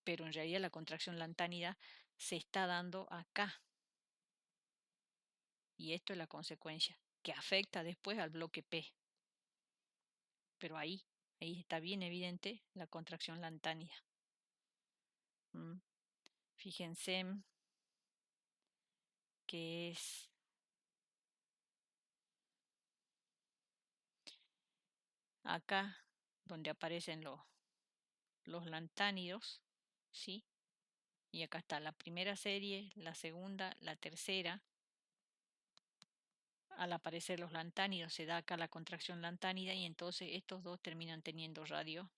Pero en realidad la contracción lantánida se está dando acá. Y esto es la consecuencia, que afecta después al bloque P. Pero ahí está bien evidente la contracción lantánida. Fíjense que es acá donde aparecen los lantánidos, ¿sí? Y acá está la primera serie, la segunda, la tercera. Al aparecer los lantánidos se da acá la contracción lantánida y entonces estos dos terminan teniendo radio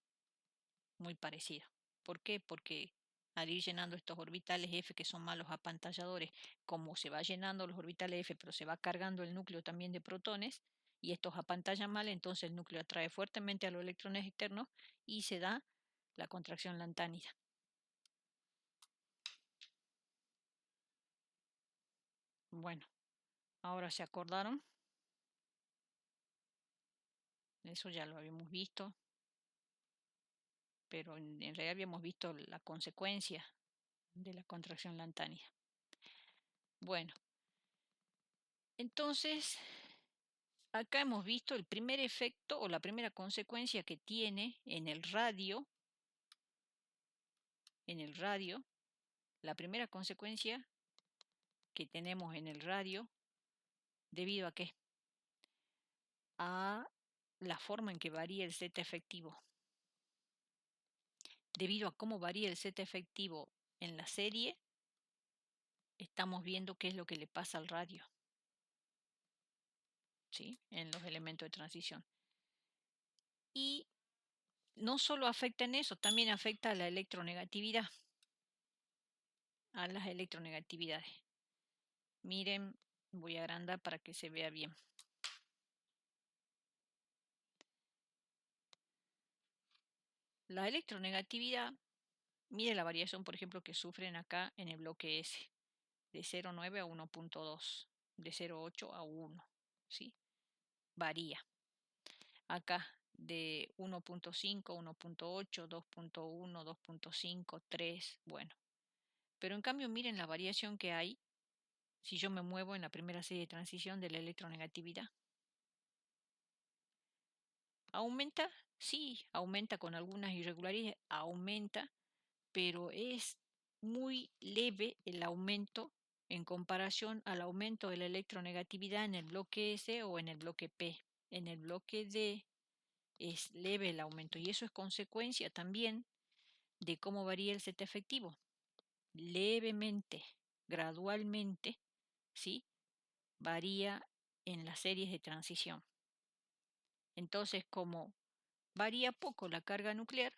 muy parecido. ¿Por qué? Porque al ir llenando estos orbitales F, que son malos apantalladores, como se va llenando los orbitales F, pero se va cargando el núcleo también de protones, y estos apantallan mal, entonces el núcleo atrae fuertemente a los electrones externos y se da la contracción lantánida. Bueno, ahora se acordaron. Eso ya lo habíamos visto, pero en realidad habíamos visto la consecuencia de la contracción lantánida. Bueno, entonces acá hemos visto el primer efecto o la primera consecuencia que tiene en el radio. La primera consecuencia que tenemos en el radio, ¿debido a qué? A la forma en que varía el Z efectivo. Debido a cómo varía el Z efectivo en la serie, estamos viendo qué es lo que le pasa al radio, ¿sí? En los elementos de transición. Y no solo afecta en eso, también afecta a la electronegatividad, a las electronegatividades. Miren, voy a agrandar para que se vea bien. La electronegatividad, mire la variación, por ejemplo, que sufren acá en el bloque S, de 0,9 a 1,2, de 0,8 a 1, ¿sí? Varía. Acá de 1.5, 1.8, 2.1, 2.5, 3, bueno. Pero en cambio, miren la variación que hay si yo me muevo en la primera serie de transición de la electronegatividad. ¿Aumenta? Sí, aumenta con algunas irregularidades, aumenta, pero es muy leve el aumento en comparación al aumento de la electronegatividad en el bloque S o en el bloque P. En el bloque D es leve el aumento y eso es consecuencia también de cómo varía el Z efectivo. Levemente, gradualmente, ¿sí? Varía en las series de transición. Entonces, como varía poco la carga nuclear,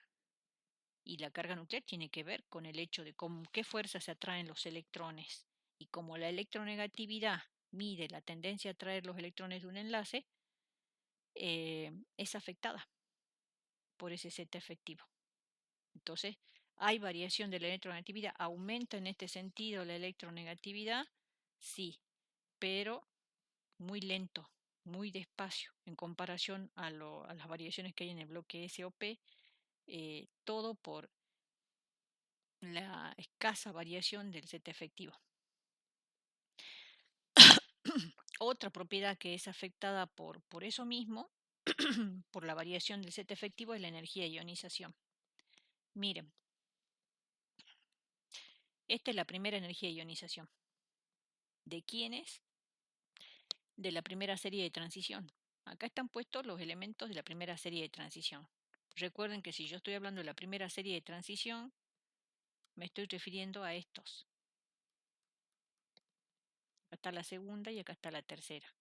y la carga nuclear tiene que ver con el hecho de con qué fuerza se atraen los electrones, y como la electronegatividad mide la tendencia a atraer los electrones de un enlace, es afectada por ese Z efectivo. Entonces, hay variación de la electronegatividad. ¿Aumenta en este sentido la electronegatividad? Sí, pero muy lento, muy despacio en comparación a las variaciones que hay en el bloque S o P, todo por la escasa variación del Z efectivo. Otra propiedad que es afectada por eso mismo, por la variación del Z efectivo, es la energía de ionización. Miren, esta es la primera energía de ionización. ¿De quién es? De la primera serie de transición. Acá están puestos los elementos de la primera serie de transición. Recuerden que si yo estoy hablando de la primera serie de transición, me estoy refiriendo a estos. Acá está la segunda y acá está la tercera.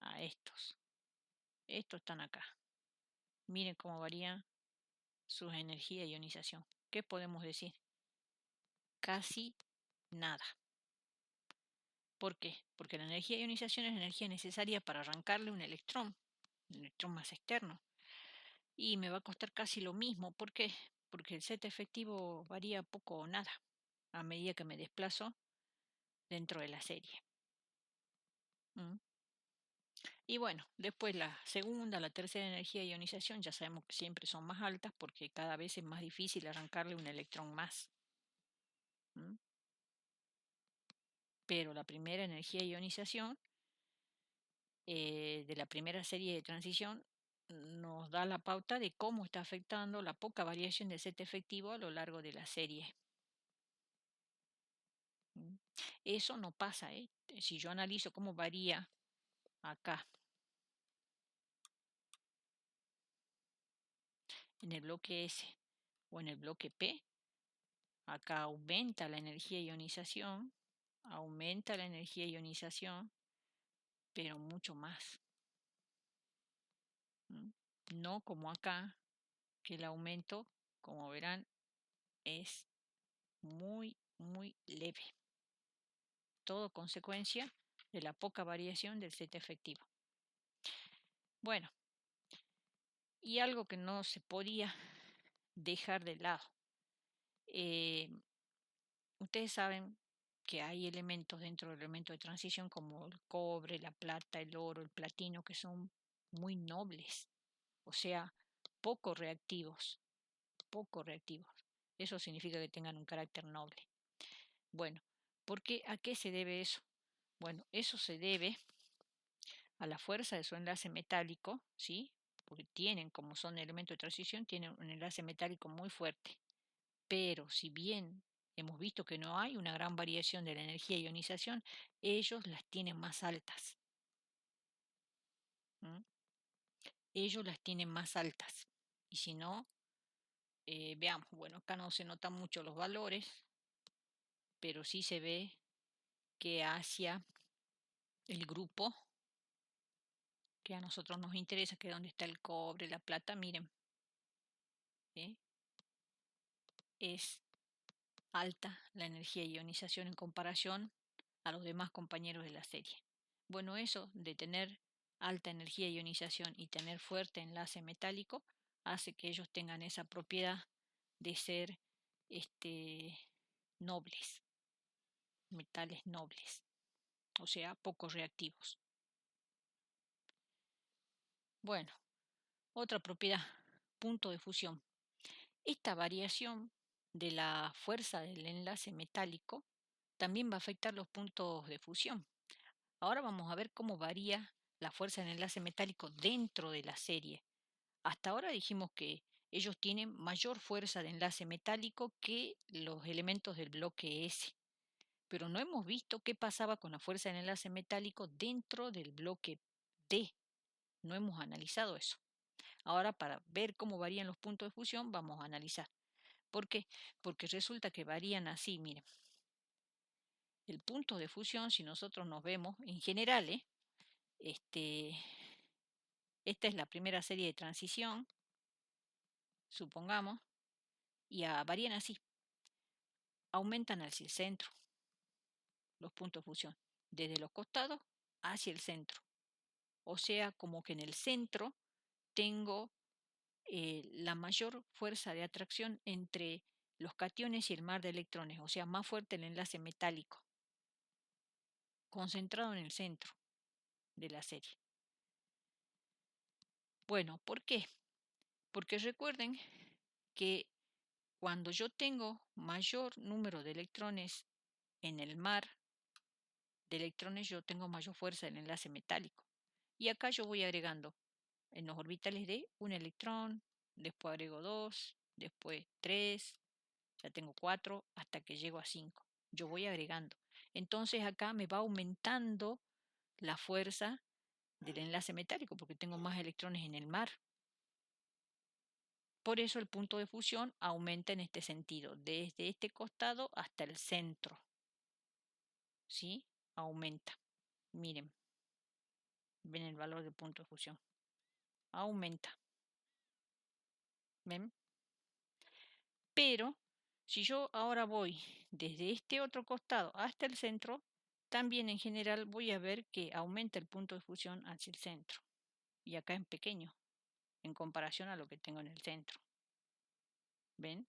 A estos. Estos están acá. Miren cómo varían sus energías de ionización. ¿Qué podemos decir? Casi nada. ¿Por qué? Porque la energía de ionización es energía necesaria para arrancarle un electrón más externo. Y me va a costar casi lo mismo. ¿Por qué? Porque el Z efectivo varía poco o nada a medida que me desplazo dentro de la serie. Y bueno, después la segunda, la tercera energía de ionización ya sabemos que siempre son más altas porque cada vez es más difícil arrancarle un electrón más. Pero la primera energía de ionización de la primera serie de transición nos da la pauta de cómo está afectando la poca variación de Z efectivo a lo largo de la serie. Eso no pasa, si yo analizo cómo varía acá en el bloque S o en el bloque P, acá aumenta la energía de ionización, pero mucho más. No como acá, que el aumento, como verán, es muy, muy leve. Todo consecuencia de la poca variación del Z efectivo. Bueno, y algo que no se podía dejar de lado. Ustedes saben que hay elementos dentro del elemento de transición como el cobre, la plata, el oro, el platino, que son muy nobles, o sea, poco reactivos. Eso significa que tengan un carácter noble. Bueno, ¿a qué se debe eso? Bueno, eso se debe a la fuerza de su enlace metálico, ¿sí? Porque como son elementos de transición, tienen un enlace metálico muy fuerte. Pero si bien hemos visto que no hay una gran variación de la energía de ionización, ellos las tienen más altas. Ellos las tienen más altas. Y si no, veamos, bueno, acá no se notan mucho los valores, pero sí se ve que hacia el grupo que a nosotros nos interesa, que es donde está el cobre, la plata, miren, es alta la energía de ionización en comparación a los demás compañeros de la serie. Bueno, eso de tener alta energía de ionización y tener fuerte enlace metálico hace que ellos tengan esa propiedad de ser nobles, metales nobles, o sea, poco reactivos. Bueno, Otra propiedad, punto de fusión. Esta variación de la fuerza del enlace metálico también va a afectar los puntos de fusión. Ahora vamos a ver cómo varía la fuerza del enlace metálico dentro de la serie. Hasta ahora dijimos que ellos tienen mayor fuerza de enlace metálico que los elementos del bloque S, pero no hemos visto qué pasaba con la fuerza del enlace metálico dentro del bloque D. No hemos analizado eso. Ahora, para ver cómo varían los puntos de fusión, vamos a analizar. ¿Por qué? Porque resulta que varían así, miren. El punto de fusión, si nosotros nos vemos en general, esta es la primera serie de transición, supongamos, y varían así. Aumentan hacia el centro los puntos de fusión, desde los costados hacia el centro. O sea, como que en el centro tengo la mayor fuerza de atracción entre los cationes y el mar de electrones, o sea, más fuerte el enlace metálico, concentrado en el centro de la serie. Bueno, ¿por qué? Porque recuerden que cuando yo tengo mayor número de electrones en el mar de electrones, yo tengo mayor fuerza del enlace metálico. Y acá yo voy agregando en los orbitales de un electrón, después agrego 2, después 3, ya tengo 4, hasta que llego a 5. Yo voy agregando. Entonces acá me va aumentando la fuerza del enlace metálico porque tengo más electrones en el mar. Por eso el punto de fusión aumenta en este sentido, desde este costado hasta el centro. ¿Sí? Aumenta. Miren, ven el valor del punto de fusión. Aumenta. ¿Ven? Pero si yo ahora voy desde este otro costado hasta el centro, también en general voy a ver que aumenta el punto de fusión hacia el centro. Y acá en pequeño, en comparación a lo que tengo en el centro. ¿Ven?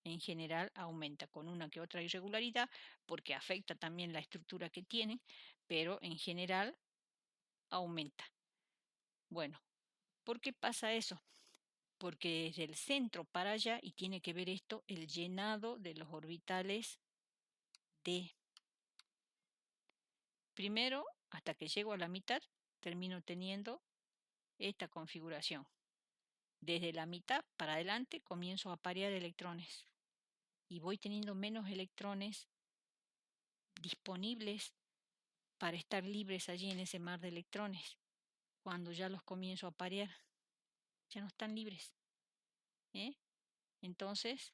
En general aumenta con una que otra irregularidad porque afecta también la estructura que tienen, pero en general aumenta. Bueno, ¿por qué pasa eso? Porque desde el centro para allá, y tiene que ver esto, el llenado de los orbitales D. Primero, hasta que llego a la mitad, termino teniendo esta configuración. Desde la mitad para adelante comienzo a parear electrones y voy teniendo menos electrones disponibles para estar libres allí en ese mar de electrones. Cuando ya los comienzo a parear, ya no están libres. Entonces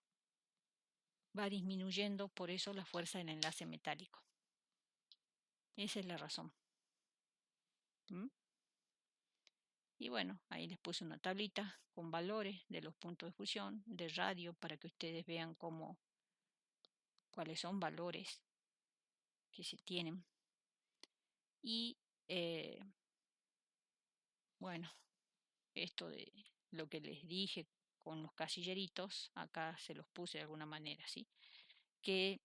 va disminuyendo por eso la fuerza del enlace metálico. Esa es la razón. Y bueno, ahí les puse una tablita con valores de los puntos de fusión, de radio, para que ustedes vean cuáles son valores que se tienen. Y bueno, esto de lo que les dije con los casilleritos, acá se los puse de alguna manera, ¿sí? Que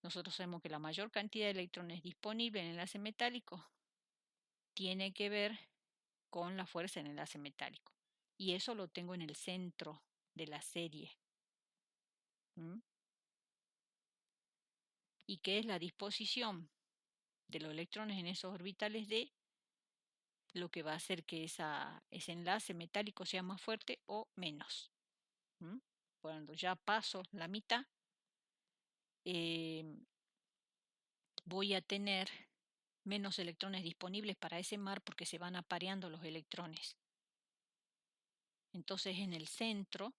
nosotros sabemos que la mayor cantidad de electrones disponibles en el enlace metálico tiene que ver con la fuerza en el enlace metálico. Y eso lo tengo en el centro de la serie. ¿Y qué es la disposición de los electrones en esos orbitales D? Lo que va a hacer que ese enlace metálico sea más fuerte o menos. Cuando ya paso la mitad, voy a tener menos electrones disponibles para ese mar porque se van apareando los electrones. Entonces en el centro,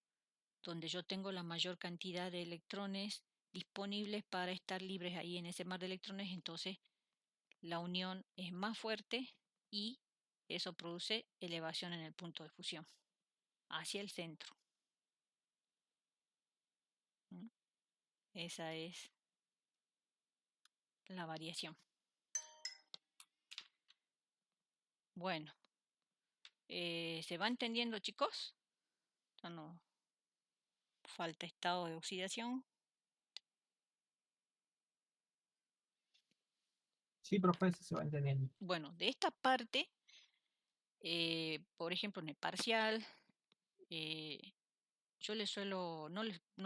donde yo tengo la mayor cantidad de electrones disponibles para estar libres ahí en ese mar de electrones, entonces la unión es más fuerte y eso produce elevación en el punto de fusión hacia el centro. Esa es la variación. Bueno, ¿se va entendiendo, chicos? Ya no falta estado de oxidación. Sí, profe, se va entendiendo. Bueno, de esta parte Por ejemplo, en el parcial, yo no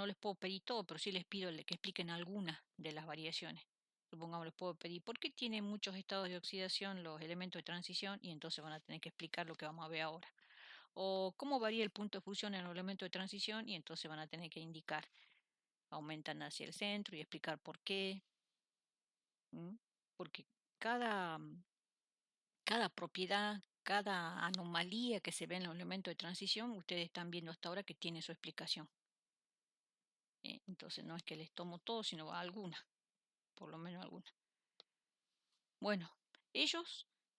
les puedo pedir todo, pero sí les pido que expliquen algunas de las variaciones. Supongamos, les puedo pedir por qué tienen muchos estados de oxidación los elementos de transición y entonces van a tener que explicar lo que vamos a ver ahora. O cómo varía el punto de fusión en los elementos de transición y entonces van a tener que indicar, aumentan hacia el centro y explicar por qué. Porque cada, cada propiedad, cada anomalía que se ve en los elementos de transición, ustedes están viendo hasta ahora que tiene su explicación. Entonces no es que les tomo todo, sino alguna, por lo menos alguna. Bueno,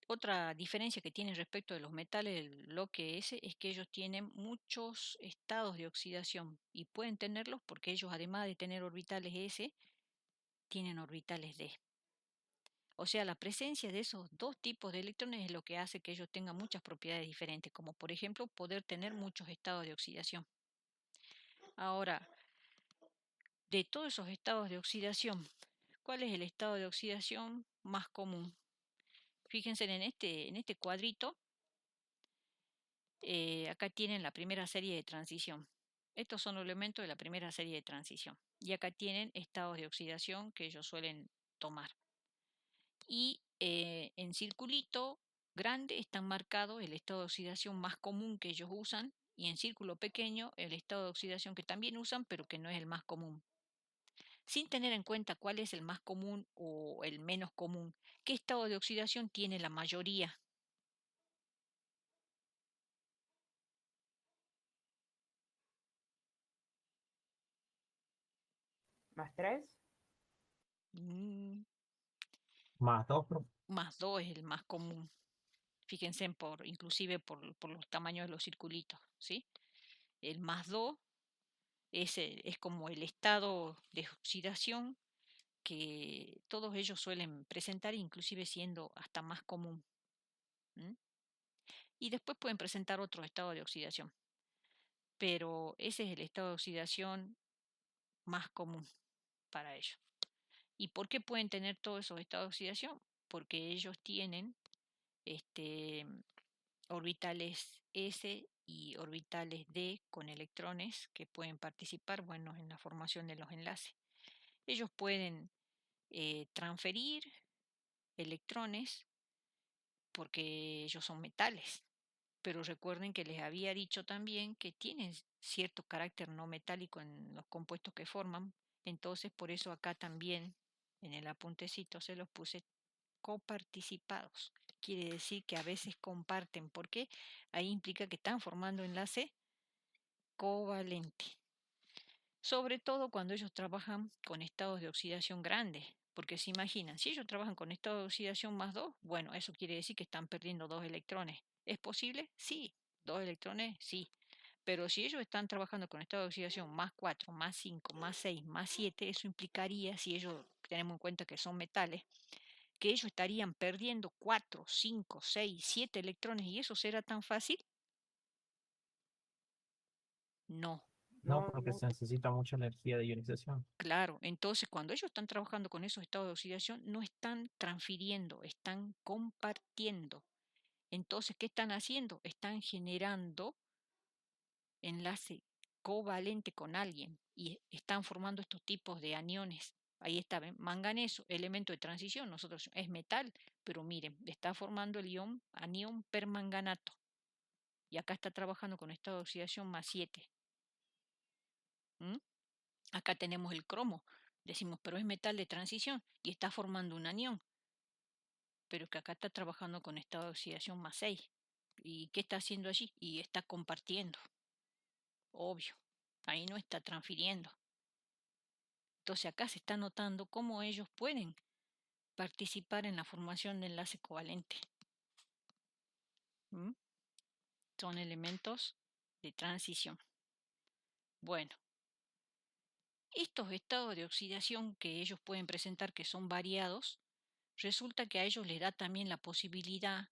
otra diferencia que tienen respecto de los metales del bloque S es que ellos tienen muchos estados de oxidación y pueden tenerlos porque ellos, además de tener orbitales S, tienen orbitales D. O sea, la presencia de esos dos tipos de electrones es lo que hace que ellos tengan muchas propiedades diferentes, como por ejemplo poder tener muchos estados de oxidación. Ahora, de todos esos estados de oxidación, ¿cuál es el estado de oxidación más común? Fíjense en este cuadrito, acá tienen la primera serie de transición. Estos son los elementos de la primera serie de transición. Y acá tienen estados de oxidación que ellos suelen tomar. Y en circulito grande están marcados el estado de oxidación más común que ellos usan y en círculo pequeño el estado de oxidación que también usan pero que no es el más común. Sin tener en cuenta cuál es el más común o el menos común, ¿qué estado de oxidación tiene la mayoría? ¿+3? Más 2, Más 2 es el más común. Fíjense inclusive por los tamaños de los circulitos, ¿sí? El más 2 es como el estado de oxidación que todos ellos suelen presentar, inclusive siendo hasta más común. Y después pueden presentar otro estado de oxidación, pero ese es el estado de oxidación más común para ellos. ¿Y por qué pueden tener todos esos estados de oxidación? Porque ellos tienen orbitales S y orbitales D con electrones que pueden participar, bueno, en la formación de los enlaces. Ellos pueden transferir electrones porque ellos son metales, pero recuerden que les había dicho también que tienen cierto carácter no metálico en los compuestos que forman, entonces por eso acá también en el apuntecito se los puse coparticipados. Quiere decir que a veces comparten, porque ahí implica que están formando enlace covalente. Sobre todo cuando ellos trabajan con estados de oxidación grandes, porque se imaginan, si ellos trabajan con estado de oxidación más 2, bueno, eso quiere decir que están perdiendo 2 electrones. ¿Es posible? Sí. 2 electrones, sí. Pero si ellos están trabajando con estado de oxidación más 4, más 5, más 6, más 7, eso implicaría, si ellos tenemos en cuenta que son metales, que ellos estarían perdiendo 4, 5, 6, 7 electrones y eso será tan fácil. No. no, porque se necesita mucha energía de ionización. Claro, entonces cuando ellos están trabajando con esos estados de oxidación, no están transfiriendo, están compartiendo. Entonces, ¿qué están haciendo? Están generando enlace covalente con alguien y están formando estos tipos de aniones. Ahí está, ¿ven? Manganeso, elemento de transición, nosotros es metal, pero miren, está formando el anión permanganato. Y acá está trabajando con estado de oxidación más 7. Acá tenemos el cromo. Decimos, pero es metal de transición y está formando un anión. Pero que acá está trabajando con estado de oxidación más 6. ¿Y qué está haciendo allí? Y está compartiendo. Obvio. Ahí no está transfiriendo. Entonces acá se está notando cómo ellos pueden participar en la formación de enlace covalente. Son elementos de transición. Bueno, estos estados de oxidación que ellos pueden presentar, que son variados, resulta que a ellos les da también la posibilidad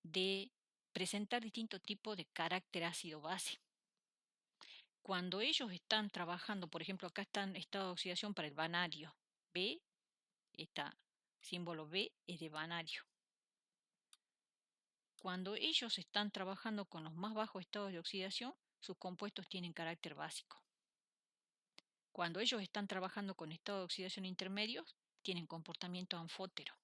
de presentar distintos tipos de carácter ácido-base. Cuando ellos están trabajando, por ejemplo, acá está en estado de oxidación para el vanadio. B, símbolo B es de vanadio. Cuando ellos están trabajando con los más bajos estados de oxidación, sus compuestos tienen carácter básico. Cuando ellos están trabajando con estados de oxidación intermedios, tienen comportamiento anfótero.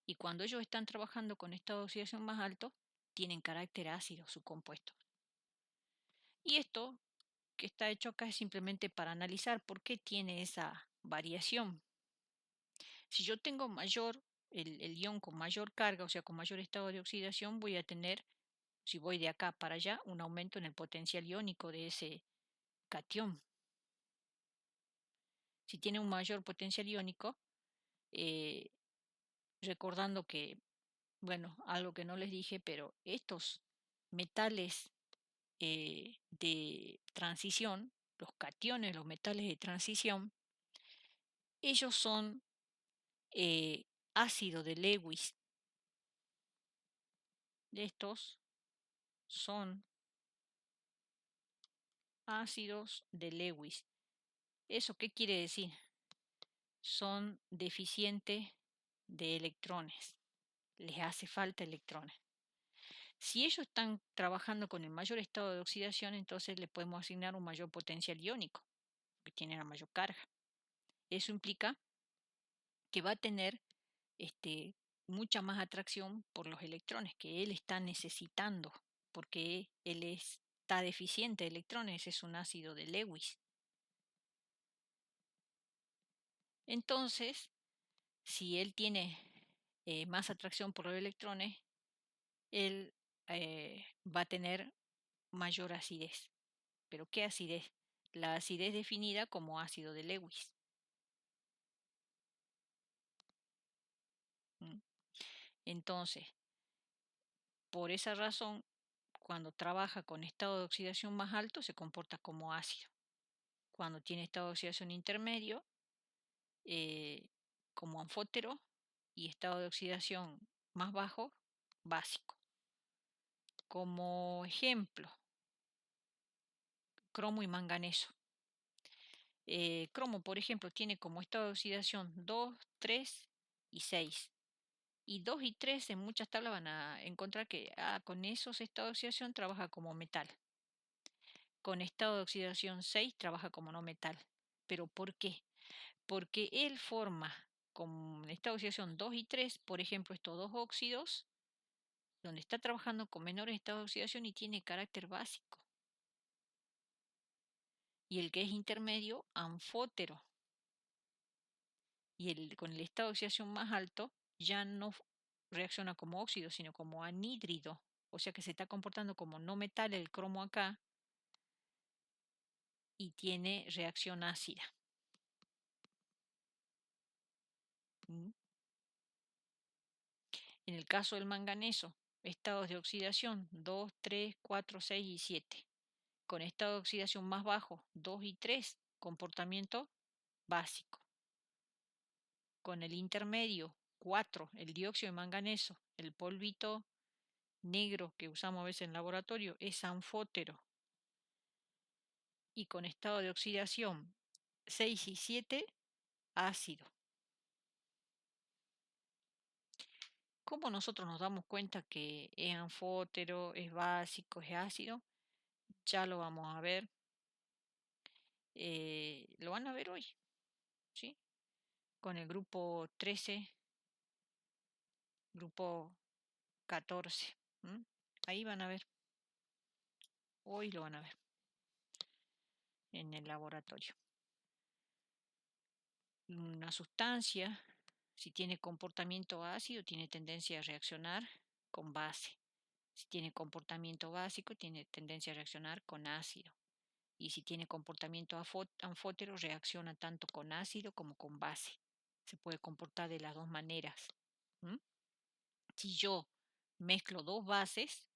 Y cuando ellos están trabajando con estados de oxidación más altos, tienen carácter ácido sus compuestos. Y esto que está hecho acá es simplemente para analizar por qué tiene esa variación. Si yo tengo el ion con mayor carga, o sea, con mayor estado de oxidación, voy a tener, si voy de acá para allá, un aumento en el potencial iónico de ese catión. Si tiene un mayor potencial iónico, recordando que, bueno, algo que no les dije, pero estos metales de transición, los cationes, los metales de transición, ellos son ácido de Lewis. Estos son ácidos de Lewis. ¿Eso qué quiere decir? Son deficientes de electrones. Les hace falta electrones. Si ellos están trabajando con el mayor estado de oxidación, entonces le podemos asignar un mayor potencial iónico, que tiene la mayor carga. Eso implica que va a tener mucha más atracción por los electrones que él está necesitando, porque él está deficiente de electrones, es un ácido de Lewis. Entonces, si él tiene más atracción por los electrones, él va a tener mayor acidez. ¿Pero qué acidez? La acidez definida como ácido de Lewis. Entonces, por esa razón, cuando trabaja con estado de oxidación más alto, se comporta como ácido. Cuando tiene estado de oxidación intermedio, como anfótero, y estado de oxidación más bajo, básico. Como ejemplo, cromo y manganeso. Cromo, por ejemplo, tiene como estado de oxidación 2, 3 y 6. Y 2 y 3 en muchas tablas van a encontrar que con esos estados de oxidación trabaja como metal. Con estado de oxidación 6 trabaja como no metal. ¿Pero por qué? Porque él forma con estado de oxidación 2 y 3, por ejemplo, estos dos óxidos, donde está trabajando con menores estados de oxidación y tiene carácter básico. Y el que es intermedio, anfótero. Y con el estado de oxidación más alto ya no reacciona como óxido, sino como anhídrido. O sea que se está comportando como no metal el cromo acá y tiene reacción ácida. En el caso del manganeso, estados de oxidación 2, 3, 4, 6 y 7. Con estado de oxidación más bajo, 2 y 3, comportamiento básico. Con el intermedio, 4, el dióxido de manganeso, el polvito negro que usamos a veces en laboratorio, es anfótero. Y con estado de oxidación 6 y 7, ácido. ¿Cómo nosotros nos damos cuenta que es anfótero, es básico, es ácido? Ya lo vamos a ver. Lo van a ver hoy, ¿sí? Con el grupo 13, grupo 14. Ahí van a ver. Hoy lo van a ver en el laboratorio. Una sustancia, si tiene comportamiento ácido, tiene tendencia a reaccionar con base. Si tiene comportamiento básico, tiene tendencia a reaccionar con ácido. Y si tiene comportamiento anfótero, reacciona tanto con ácido como con base. Se puede comportar de las dos maneras. Si yo mezclo dos bases,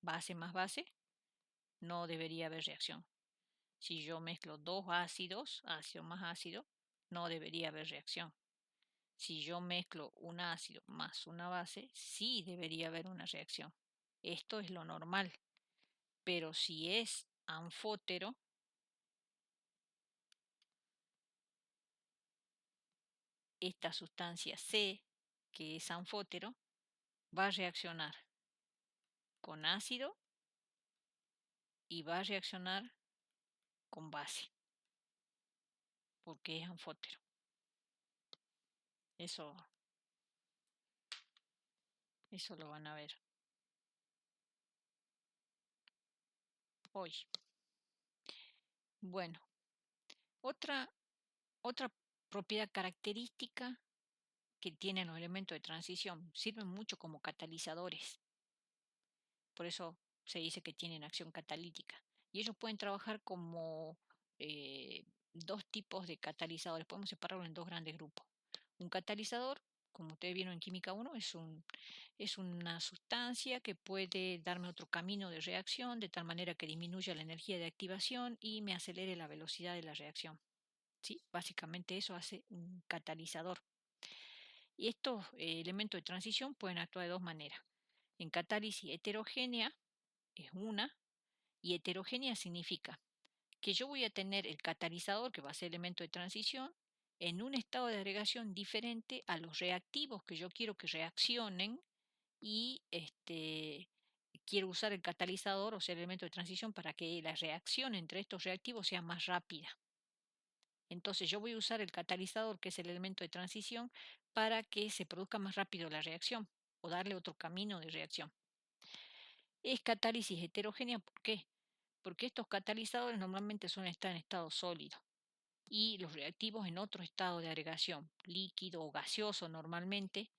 base más base, no debería haber reacción. Si yo mezclo dos ácidos, ácido más ácido, no debería haber reacción. Si yo mezclo un ácido más una base, sí debería haber una reacción. Esto es lo normal. Pero si es anfótero, esta sustancia C, que es anfótero, va a reaccionar con ácido y va a reaccionar con base, porque es anfótero. Eso lo van a ver hoy. Bueno, otra propiedad característica que tienen los elementos de transición, sirven mucho como catalizadores. Por eso se dice que tienen acción catalítica. Y ellos pueden trabajar como dos tipos de catalizadores. Podemos separarlo en dos grandes grupos. Un catalizador, como ustedes vieron en Química 1, es una sustancia que puede darme otro camino de reacción de tal manera que disminuya la energía de activación y me acelere la velocidad de la reacción. ¿Sí? Básicamente eso hace un catalizador. Y estos elementos de transición pueden actuar de dos maneras. En catálisis heterogénea es una, y heterogénea significa que yo voy a tener el catalizador, que va a ser elemento de transición, en un estado de agregación diferente a los reactivos que yo quiero que reaccionen y quiero usar el catalizador, o sea, el elemento de transición, para que la reacción entre estos reactivos sea más rápida. Entonces yo voy a usar el catalizador, que es el elemento de transición, para que se produzca más rápido la reacción o darle otro camino de reacción. Es catálisis heterogénea, ¿por qué? Porque estos catalizadores normalmente suelen estar en estado sólido y los reactivos en otro estado de agregación, líquido o gaseoso normalmente,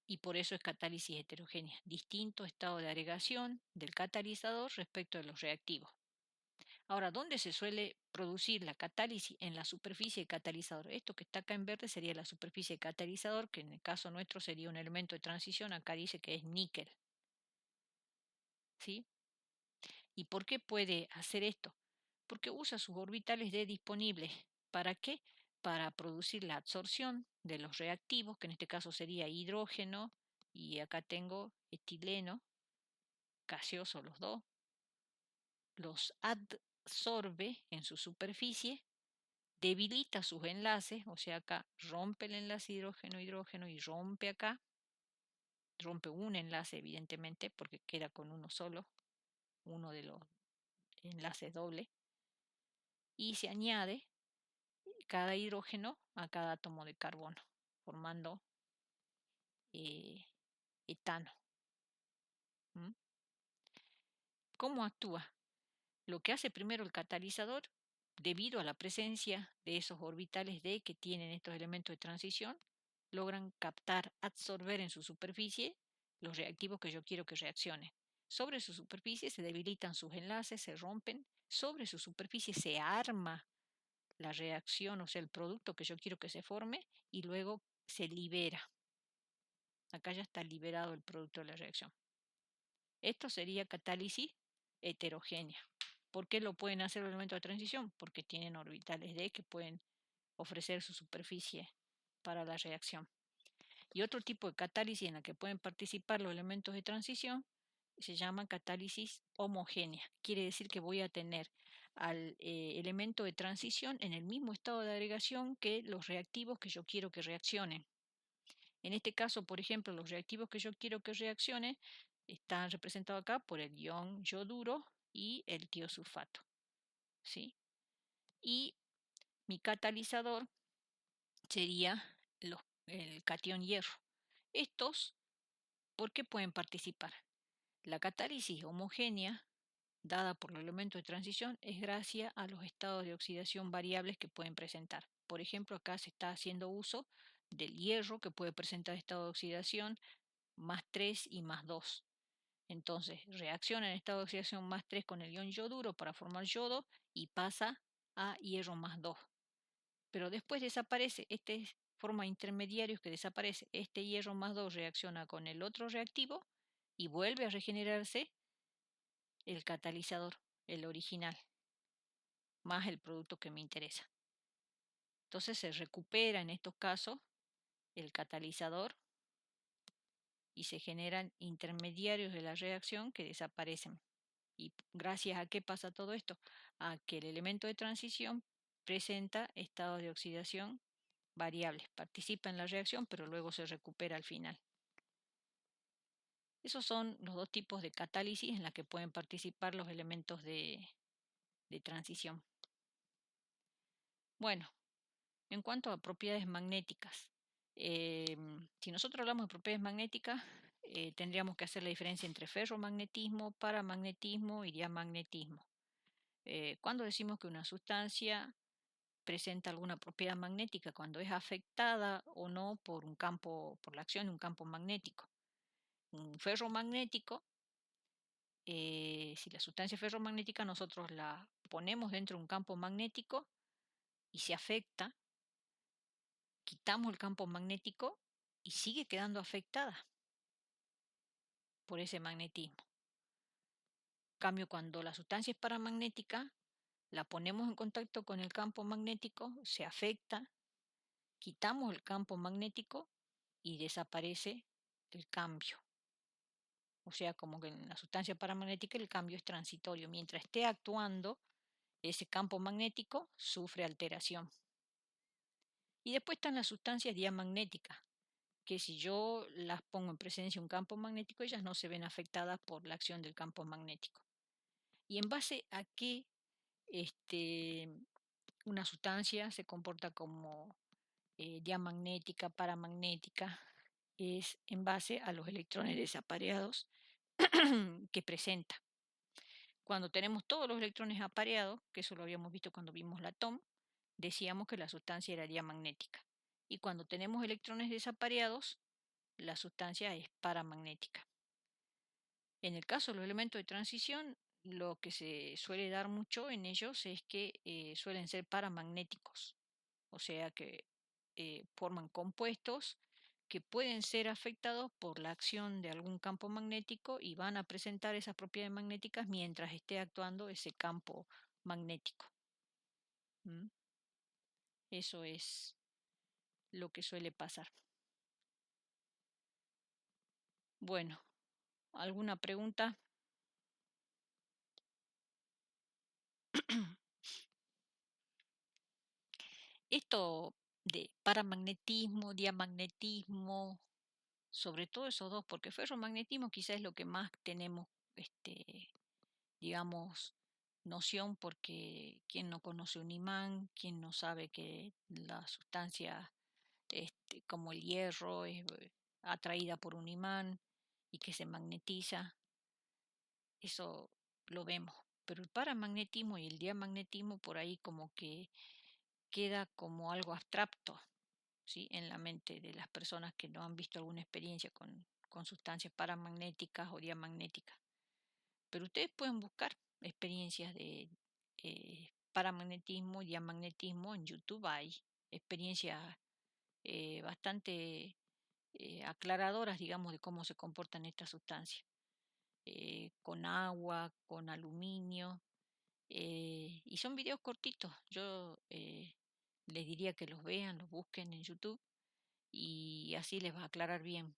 y por eso es catálisis heterogénea, distinto estado de agregación del catalizador respecto de los reactivos. Ahora, ¿dónde se suele producir la catálisis? En la superficie de catalizador. Esto que está acá en verde sería la superficie de catalizador, que en el caso nuestro sería un elemento de transición. Acá dice que es níquel. ¿Sí? ¿Y por qué puede hacer esto? Porque usa sus orbitales D disponibles. ¿Para qué? Para producir la absorción de los reactivos, que en este caso sería hidrógeno, y acá tengo etileno, gaseoso los dos, los absorbe en su superficie, debilita sus enlaces, o sea, acá rompe el enlace hidrógeno-hidrógeno y rompe acá, rompe un enlace evidentemente, porque queda con uno solo, uno de los enlaces doble, y se añade cada hidrógeno a cada átomo de carbono, formando etano. ¿Mm? ¿Cómo actúa? Lo que hace primero el catalizador, debido a la presencia de esos orbitales D que tienen estos elementos de transición, logran captar, absorber en su superficie los reactivos que yo quiero que reaccionen. Sobre su superficie se debilitan sus enlaces, se rompen. Sobre su superficie se arma la reacción, o sea, el producto que yo quiero que se forme, y luego se libera. Acá ya está liberado el producto de la reacción. Esto sería catálisis heterogénea. ¿Por qué lo pueden hacer los elementos de transición? Porque tienen orbitales D que pueden ofrecer su superficie para la reacción. Y otro tipo de catálisis en la que pueden participar los elementos de transición se llama catálisis homogénea. Quiere decir que voy a tener al elemento de transición en el mismo estado de agregación que los reactivos que yo quiero que reaccionen. En este caso, por ejemplo, los reactivos que yo quiero que reaccionen están representados acá por el ion yoduro y el tiosulfato. ¿Sí? Y mi catalizador sería el catión hierro. Estos, ¿por qué pueden participar? La catálisis homogénea, dada por los elementos de transición, es gracias a los estados de oxidación variables que pueden presentar. Por ejemplo, acá se está haciendo uso del hierro, que puede presentar estado de oxidación más 3 y más 2. Entonces, reacciona en estado de oxidación más 3 con el ion yoduro para formar yodo y pasa a hierro más 2. Pero después desaparece, forma intermediarios que desaparece. Este hierro más 2 reacciona con el otro reactivo y vuelve a regenerarse el catalizador, el original, más el producto que me interesa. Entonces se recupera en estos casos el catalizador y se generan intermediarios de la reacción que desaparecen. ¿Y gracias a qué pasa todo esto? A que el elemento de transición presenta estados de oxidación variables, participa en la reacción, pero luego se recupera al final. Esos son los dos tipos de catálisis en la que pueden participar los elementos de transición. Bueno, en cuanto a propiedades magnéticas, si nosotros hablamos de propiedades magnéticas, tendríamos que hacer la diferencia entre ferromagnetismo, paramagnetismo y diamagnetismo. Cuando decimos que una sustancia presenta alguna propiedad magnética, cuando es afectada o no por un campo, por la acción de un campo magnético. Un ferromagnético, si la sustancia es ferromagnética, nosotros la ponemos dentro de un campo magnético y se afecta, quitamos el campo magnético y sigue quedando afectada por ese magnetismo. En cambio, cuando la sustancia es paramagnética, la ponemos en contacto con el campo magnético, se afecta, quitamos el campo magnético y desaparece el cambio. O sea, como que en la sustancia paramagnética el cambio es transitorio. Mientras esté actuando, ese campo magnético sufre alteración. Y después están las sustancias diamagnéticas, que si yo las pongo en presencia de un campo magnético, ellas no se ven afectadas por la acción del campo magnético. Y en base a qué una sustancia se comporta como diamagnética, paramagnética, es en base a los electrones desapareados que presenta. Cuando tenemos todos los electrones apareados, que eso lo habíamos visto cuando vimos la TOM, decíamos que la sustancia era diamagnética. Y cuando tenemos electrones desapareados, la sustancia es paramagnética. En el caso de los elementos de transición, lo que se suele dar mucho en ellos es que suelen ser paramagnéticos, o sea que forman compuestos que pueden ser afectados por la acción de algún campo magnético y van a presentar esas propiedades magnéticas mientras esté actuando ese campo magnético. Eso es lo que suele pasar. Bueno, ¿alguna pregunta? Esto de paramagnetismo, diamagnetismo, sobre todo esos dos, porque ferromagnetismo quizás es lo que más tenemos, digamos, noción, porque ¿quién no conoce un imán? ¿Quién no sabe que la sustancia como el hierro es atraída por un imán y que se magnetiza? Eso lo vemos. Pero el paramagnetismo y el diamagnetismo por ahí como que queda como algo abstracto, ¿sí?, en la mente de las personas que no han visto alguna experiencia con sustancias paramagnéticas o diamagnéticas. Pero ustedes pueden buscar experiencias de paramagnetismo y diamagnetismo en YouTube. Hay experiencias bastante aclaradoras, digamos, de cómo se comportan estas sustancias. Con agua, con aluminio, y son videos cortitos. Yo les diría que los vean, los busquen en YouTube y así les va a aclarar bien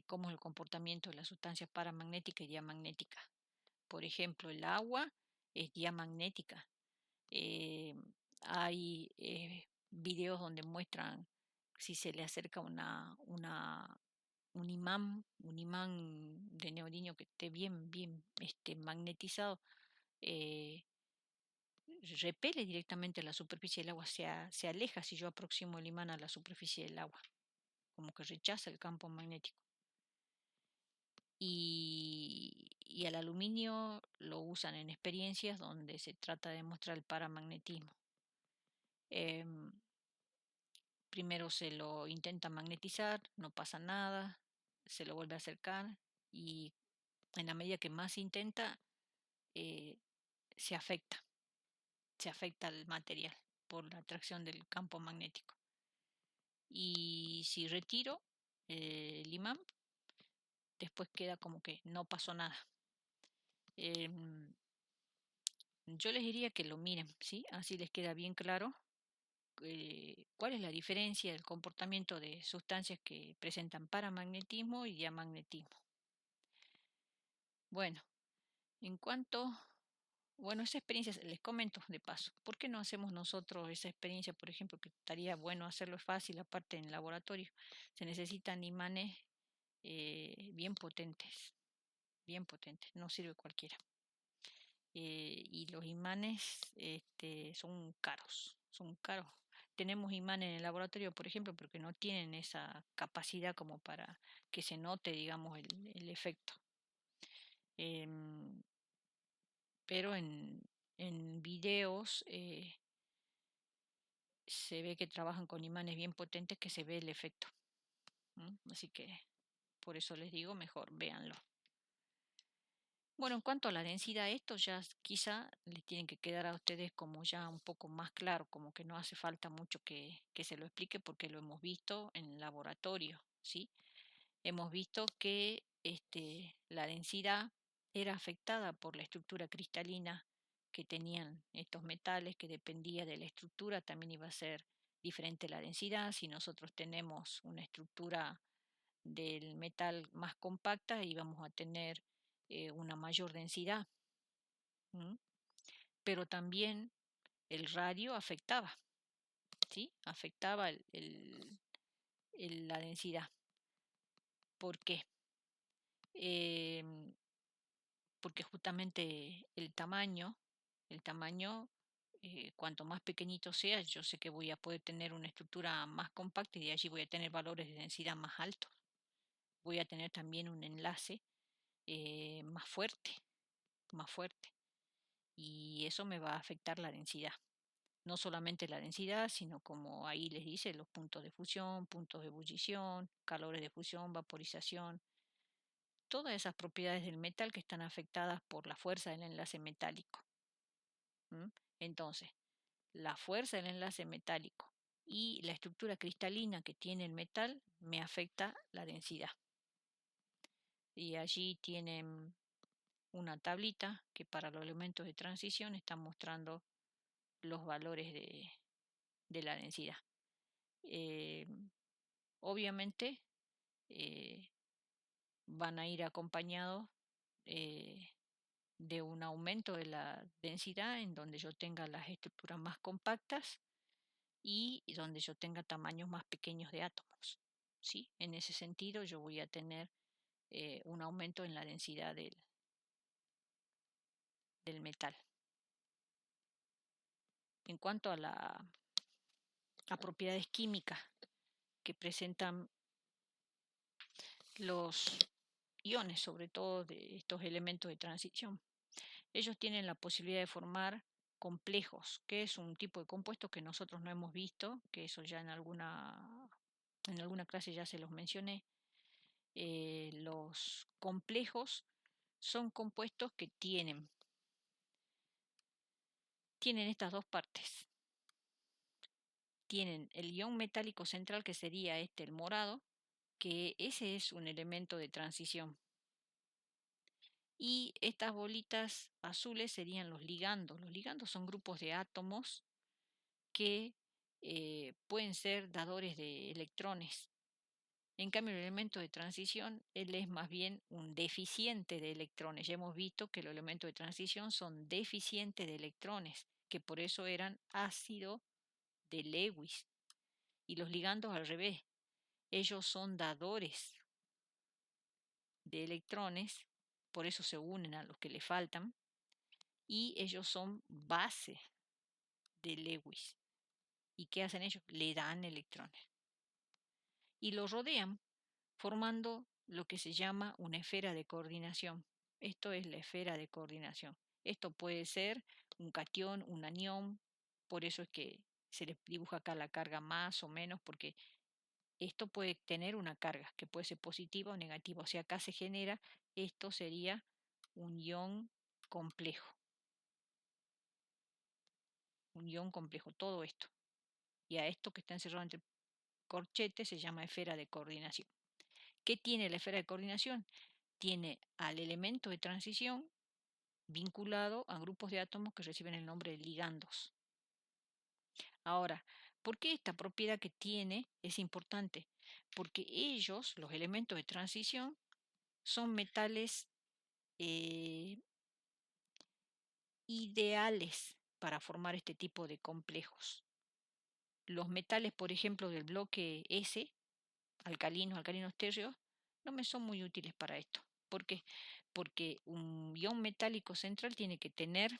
cómo es el comportamiento de las sustancias paramagnéticas y diamagnéticas. Por ejemplo, el agua es diamagnética. Hay videos donde muestran si se le acerca un imán de neodimio que esté bien magnetizado, repele directamente la superficie del agua, se aleja si yo aproximo el imán a la superficie del agua, como que rechaza el campo magnético. Y al aluminio lo usan en experiencias donde se trata de demostrar el paramagnetismo. Primero se lo intenta magnetizar, no pasa nada, se lo vuelve a acercar y en la medida que más se intenta, se afecta el material por la atracción del campo magnético. Y si retiro el imán, después queda como que no pasó nada. Yo les diría que lo miren, ¿sí? Así les queda bien claro cuál es la diferencia del comportamiento de sustancias que presentan paramagnetismo y diamagnetismo. Bueno, en cuanto, esa experiencia les comento de paso. ¿Por qué no hacemos nosotros esa experiencia, por ejemplo, que estaría bueno hacerlo fácil, aparte en laboratorio? Se necesitan imanes bien potentes, no sirve cualquiera. Y los imanes son caros. Tenemos imanes en el laboratorio, por ejemplo, porque no tienen esa capacidad como para que se note, digamos, el efecto. Pero en videos se ve que trabajan con imanes bien potentes que se ve el efecto. Así que por eso les digo, mejor véanlo. Bueno, en cuanto a la densidad, esto ya quizá les tiene que quedar a ustedes como ya un poco más claro, como que no hace falta mucho que se lo explique porque lo hemos visto en el laboratorio, ¿sí? Hemos visto que la densidad era afectada por la estructura cristalina que tenían estos metales, que dependía de la estructura, también iba a ser diferente la densidad. Si nosotros tenemos una estructura del metal más compacta, íbamos a tener una mayor densidad. Pero también el radio afectaba, ¿sí? Afectaba la densidad. ¿Por qué? Porque justamente el tamaño, cuanto más pequeñito sea, yo sé que voy a poder tener una estructura más compacta y de allí voy a tener valores de densidad más altos. Voy a tener también un enlace más fuerte. Y eso me va a afectar la densidad. No solamente la densidad, sino como ahí les dice, los puntos de fusión, puntos de ebullición, calores de fusión, vaporización, todas esas propiedades del metal que están afectadas por la fuerza del enlace metálico. Entonces, la fuerza del enlace metálico y la estructura cristalina que tiene el metal me afecta la densidad. Y allí tienen una tablita que para los elementos de transición está mostrando los valores de la densidad. Obviamente van a ir acompañados de un aumento de la densidad en donde yo tenga las estructuras más compactas y donde yo tenga tamaños más pequeños de átomos. ¿Sí? En ese sentido yo voy a tener un aumento en la densidad del metal. En cuanto a propiedades químicas que presentan los iones, sobre todo de estos elementos de transición, ellos tienen la posibilidad de formar complejos, que es un tipo de compuesto que nosotros no hemos visto, que eso ya en alguna clase ya se los mencioné. Los complejos son compuestos que tienen estas dos partes. Tienen el ion metálico central, que sería el morado, que ese es un elemento de transición. Y estas bolitas azules serían los ligandos. Los ligandos son grupos de átomos que pueden ser dadores de electrones. En cambio, el elemento de transición, él es más bien un deficiente de electrones. Ya hemos visto que los elementos de transición son deficientes de electrones, que por eso eran ácido de Lewis. Y los ligandos al revés. Ellos son dadores de electrones, por eso se unen a los que le faltan, y ellos son base de Lewis. ¿Y qué hacen ellos? Le dan electrones. Y lo rodean formando lo que se llama una esfera de coordinación. Esto es la esfera de coordinación. Esto puede ser un catión, un anión, por eso es que se les dibuja acá la carga más o menos, porque esto puede tener una carga que puede ser positiva o negativa. O sea, acá se genera, esto sería un ion complejo. Un ion complejo, todo esto. Y a esto que está encerrado entre corchetes se llama esfera de coordinación. ¿Qué tiene la esfera de coordinación? Tiene al elemento de transición vinculado a grupos de átomos que reciben el nombre de ligandos. Ahora, ¿por qué esta propiedad que tiene es importante? Porque ellos, los elementos de transición, son metales ideales para formar este tipo de complejos. Los metales, por ejemplo, del bloque S, alcalinos térreos, no me son muy útiles para esto. ¿Por qué? Porque un ion metálico central tiene que tener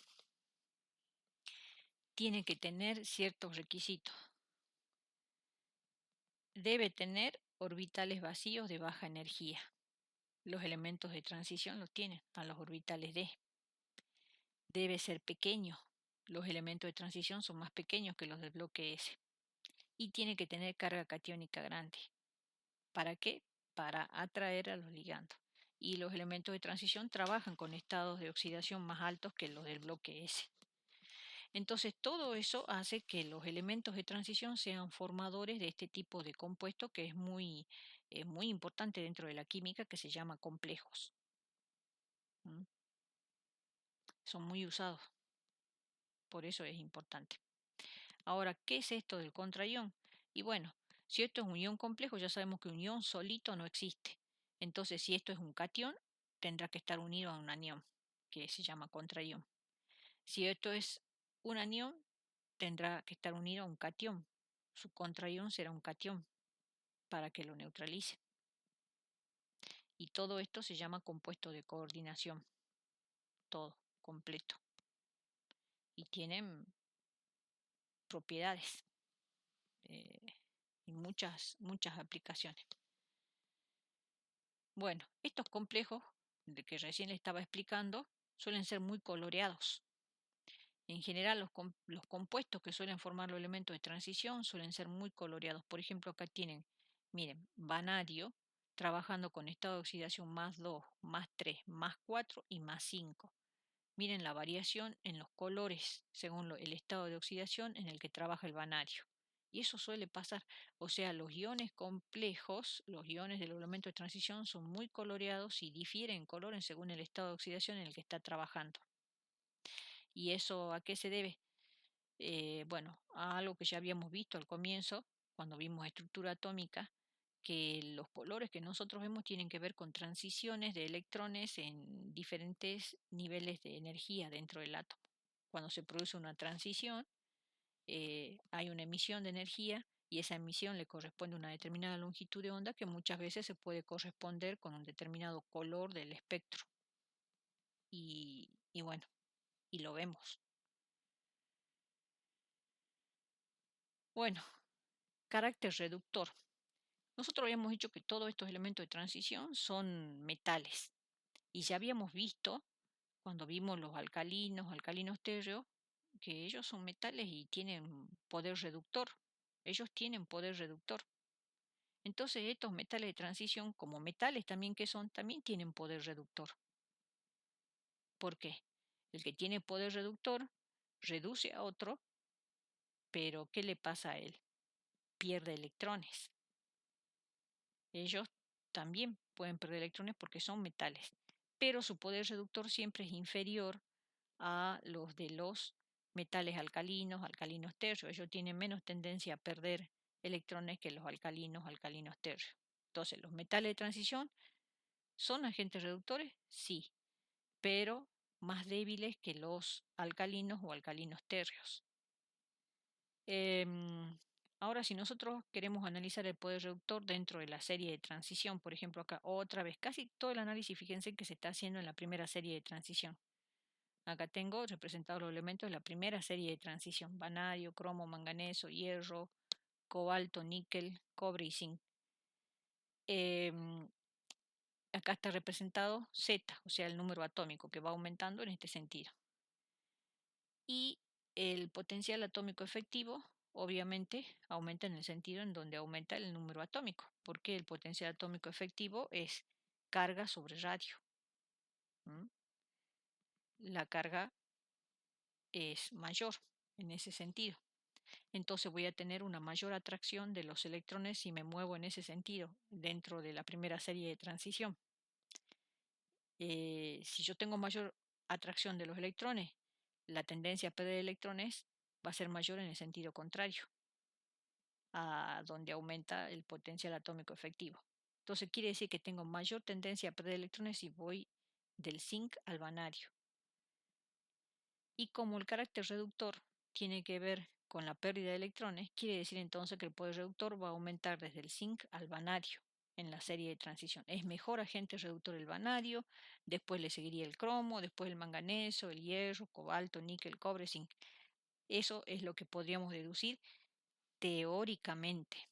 ciertos requisitos. Debe tener orbitales vacíos de baja energía. Los elementos de transición los tienen a los orbitales d. Debe ser pequeño. Los elementos de transición son más pequeños que los del bloque S. Y tiene que tener carga catiónica grande. ¿Para qué? Para atraer a los ligandos. Y los elementos de transición trabajan con estados de oxidación más altos que los del bloque S. Entonces, todo eso hace que los elementos de transición sean formadores de este tipo de compuesto que es muy importante dentro de la química, que se llama complejos. ¿Mm? Son muy usados, por eso es importante. Ahora, ¿qué es esto del contraión? Y bueno, si esto es un ion complejo, ya sabemos que un ion solito no existe. Entonces, si esto es un catión, tendrá que estar unido a un anión, que se llama contraión. Si esto es un anión, tendrá que estar unido a un catión. Su contraión será un catión para que lo neutralice. Y todo esto se llama compuesto de coordinación. Todo, completo. Y tienen propiedades y muchas aplicaciones. Bueno, estos complejos de que recién le estaba explicando suelen ser muy coloreados. En general, los compuestos que suelen formar los elementos de transición suelen ser muy coloreados. Por ejemplo, acá tienen, miren, vanadio trabajando con estado de oxidación más 2, más 3, más 4 y más 5. Miren la variación en los colores según el estado de oxidación en el que trabaja el vanadio. Y eso suele pasar. O sea, los iones complejos, los iones del elemento de transición son muy coloreados y difieren en color según el estado de oxidación en el que está trabajando. ¿Y eso a qué se debe? Bueno, a algo que ya habíamos visto al comienzo, cuando vimos estructura atómica, que los colores que nosotros vemos tienen que ver con transiciones de electrones en diferentes niveles de energía dentro del átomo. Cuando se produce una transición, hay una emisión de energía y esa emisión le corresponde a una determinada longitud de onda que muchas veces se puede corresponder con un determinado color del espectro. Y bueno, y lo vemos. Bueno, carácter reductor. Nosotros habíamos dicho que todos estos elementos de transición son metales. Y ya habíamos visto, cuando vimos los alcalinos térreos, que ellos son metales y tienen poder reductor. Ellos tienen poder reductor. Entonces estos metales de transición, como metales también que son, también tienen poder reductor. ¿Por qué? El que tiene poder reductor reduce a otro, pero ¿qué le pasa a él? Pierde electrones. Ellos también pueden perder electrones porque son metales, pero su poder reductor siempre es inferior a los de los metales alcalinos térreos. Ellos tienen menos tendencia a perder electrones que los alcalinos térreos. Entonces, ¿los metales de transición son agentes reductores? Sí, pero más débiles que los alcalinos o alcalinos térreos. Ahora, si nosotros queremos analizar el poder reductor dentro de la serie de transición, por ejemplo, acá otra vez, casi todo el análisis, fíjense que se está haciendo en la primera serie de transición. Acá tengo representados los elementos de la primera serie de transición: vanadio, cromo, manganeso, hierro, cobalto, níquel, cobre y zinc. Acá está representado Z, o sea, el número atómico que va aumentando en este sentido. Y el potencial atómico efectivo, obviamente, aumenta en el sentido en donde aumenta el número atómico, porque el potencial atómico efectivo es carga sobre radio. La carga es mayor en ese sentido. Entonces voy a tener una mayor atracción de los electrones si me muevo en ese sentido dentro de la primera serie de transición. Si yo tengo mayor atracción de los electrones, la tendencia a perder electrones va a ser mayor en el sentido contrario, a donde aumenta el potencial atómico efectivo. Entonces quiere decir que tengo mayor tendencia a perder electrones si voy del zinc al vanadio. Y como el carácter reductor tiene que ver con la pérdida de electrones, quiere decir entonces que el poder reductor va a aumentar desde el zinc al vanadio. en la serie de transición. Es mejor agente reductor el vanadio, después le seguiría el cromo, después el manganeso, el hierro, cobalto, níquel, cobre, zinc. Eso es lo que podríamos deducir teóricamente.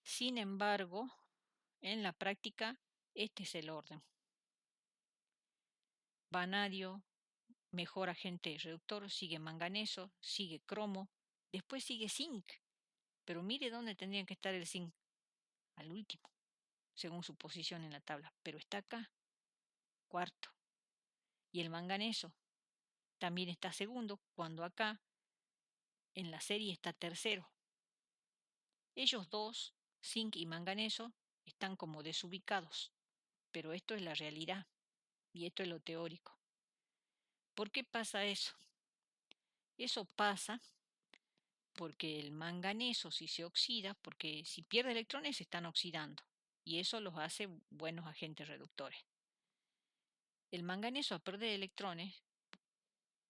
Sin embargo, en la práctica, este es el orden. Vanadio, mejor agente reductor, sigue manganeso, sigue cromo, después sigue zinc. Pero mire dónde tendría que estar el zinc, al último, según su posición en la tabla. Pero está acá, cuarto. Y el manganeso también está segundo, cuando acá en la serie está tercero. Ellos dos, zinc y manganeso, están como desubicados. Pero esto es la realidad y esto es lo teórico. ¿Por qué pasa eso? Eso pasa porque el manganeso, si se oxida, porque si pierde electrones se están oxidando y eso los hace buenos agentes reductores. El manganeso al perder electrones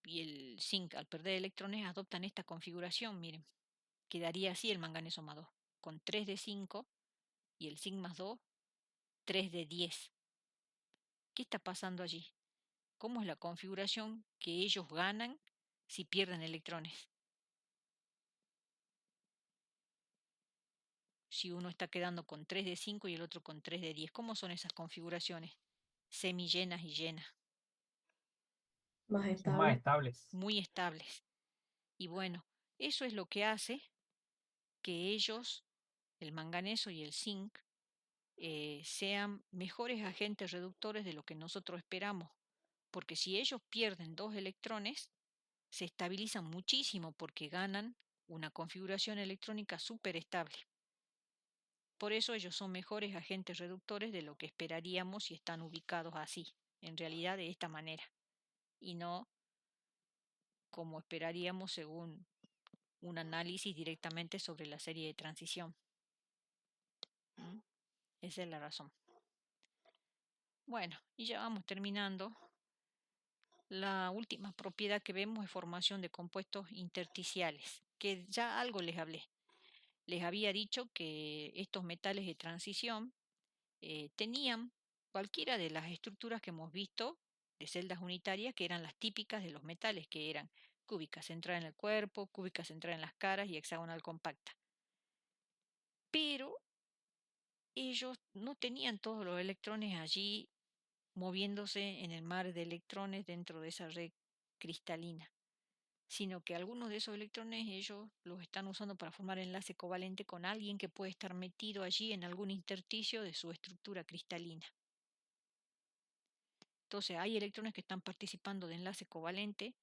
y el zinc al perder electrones adoptan esta configuración, miren, quedaría así el manganeso más 2, con 3 de 5 y el zinc más 2, 3 de 10. ¿Qué está pasando allí? ¿Cómo es la configuración que ellos ganan si pierden electrones? Si uno está quedando con 3 de 5 y el otro con 3 de 10, ¿cómo son esas configuraciones? Semillenas y llenas. Más Son más estable. estables. Muy estables. Y bueno, eso es lo que hace que ellos, el manganeso y el zinc, sean mejores agentes reductores de lo que nosotros esperamos. Porque si ellos pierden 2 electrones, se estabilizan muchísimo porque ganan una configuración electrónica súper estable. Por eso ellos son mejores agentes reductores de lo que esperaríamos si están ubicados así, en realidad de esta manera, y no como esperaríamos según un análisis directamente sobre la serie de transición. ¿Mm? Esa es la razón. Bueno, y ya vamos terminando. La última propiedad que vemos es formación de compuestos intersticiales, que ya algo les hablé. Les había dicho que estos metales de transición tenían cualquiera de las estructuras que hemos visto de celdas unitarias, que eran las típicas de los metales, que eran cúbica centrada en el cuerpo, cúbica centrada en las caras y hexagonal compacta. Pero ellos no tenían todos los electrones allí moviéndose en el mar de electrones dentro de esa red cristalina, sino que algunos de esos electrones ellos los están usando para formar enlace covalente con alguien que puede estar metido allí en algún intersticio de su estructura cristalina. Entonces hay electrones que están participando de enlace covalente,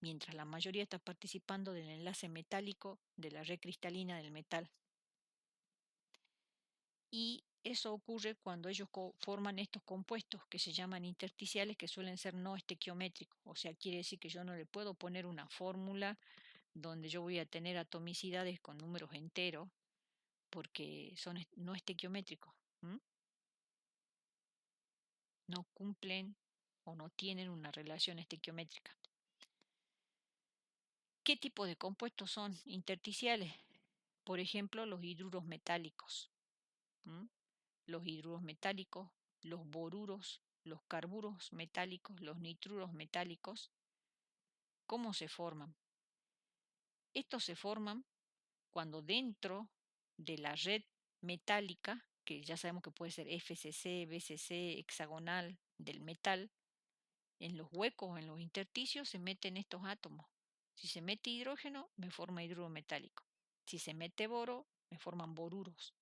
mientras la mayoría está participando del enlace metálico de la red cristalina del metal. Y eso ocurre cuando ellos forman estos compuestos que se llaman intersticiales, que suelen ser no estequiométricos. O sea, quiere decir que yo no le puedo poner una fórmula donde yo voy a tener atomicidades con números enteros, porque son no estequiométricos. No cumplen o no tienen una relación estequiométrica. ¿Qué tipo de compuestos son intersticiales? Por ejemplo, los hidruros metálicos. Los hidruros metálicos, los boruros, los carburos metálicos, los nitruros metálicos. ¿Cómo se forman? Estos se forman cuando dentro de la red metálica, que ya sabemos que puede ser FCC, BCC, hexagonal del metal, en los huecos, en los intersticios se meten estos átomos. Si se mete hidrógeno, me forma hidruro metálico. Si se mete boro, me forman boruros.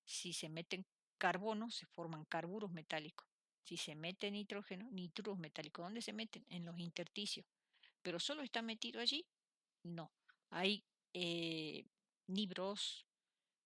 Si se meten carbono, se forman carburos metálicos. Si se mete nitrógeno, nitruros metálicos. ¿Dónde se meten? En los intersticios. ¿Pero solo está metido allí? No. Hay libros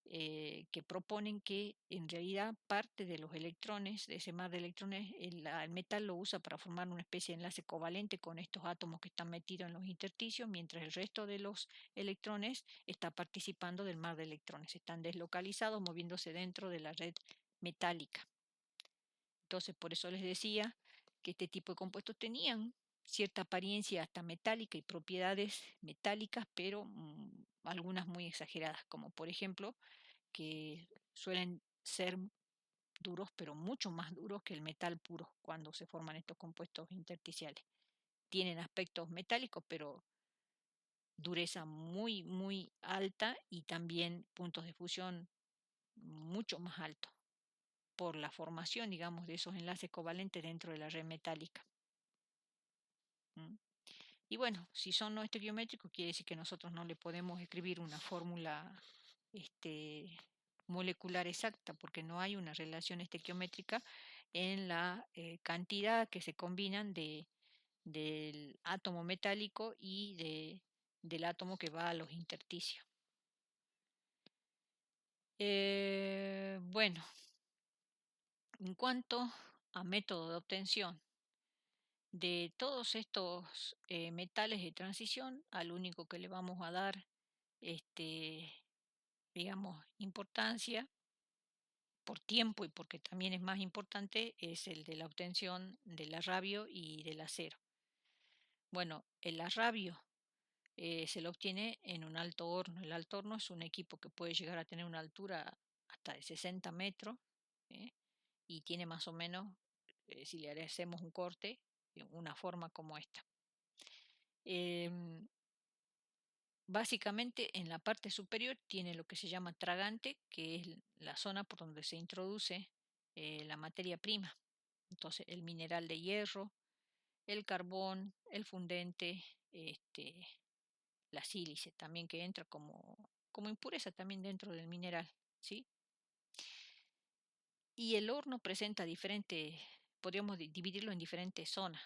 que proponen que en realidad parte de los electrones, de ese mar de electrones, el metal lo usa para formar una especie de enlace covalente con estos átomos que están metidos en los intersticios, mientras el resto de los electrones está participando del mar de electrones, están deslocalizados moviéndose dentro de la red metálica. Entonces, por eso les decía que este tipo de compuestos tenían cierta apariencia hasta metálica y propiedades metálicas, pero algunas muy exageradas, como por ejemplo que suelen ser duros, pero mucho más duros que el metal puro cuando se forman estos compuestos intersticiales. Tienen aspectos metálicos, pero dureza muy, muy alta y también puntos de fusión mucho más altos por la formación, digamos, de esos enlaces covalentes dentro de la red metálica. ¿Mm? Y bueno, si son no estequiométricos, quiere decir que nosotros no le podemos escribir una fórmula molecular exacta, porque no hay una relación estequiométrica en la cantidad que se combinan del átomo metálico y del átomo que va a los intersticios. Bueno, en cuanto a método de obtención de todos estos metales de transición, al único que le vamos a dar, digamos, importancia por tiempo y porque también es más importante, es el de la obtención del arrabio y del acero. Bueno, el arrabio se lo obtiene en un alto horno. El alto horno es un equipo que puede llegar a tener una altura hasta de 60 metros y tiene más o menos, si le hacemos un corte, una forma como esta. Básicamente en la parte superior tiene lo que se llama tragante, que es la zona por donde se introduce la materia prima. Entonces el mineral de hierro, el carbón, el fundente, la sílice también que entra como impureza también dentro del mineral, ¿sí? Y el horno presenta diferentes, podríamos dividirlo en diferentes zonas.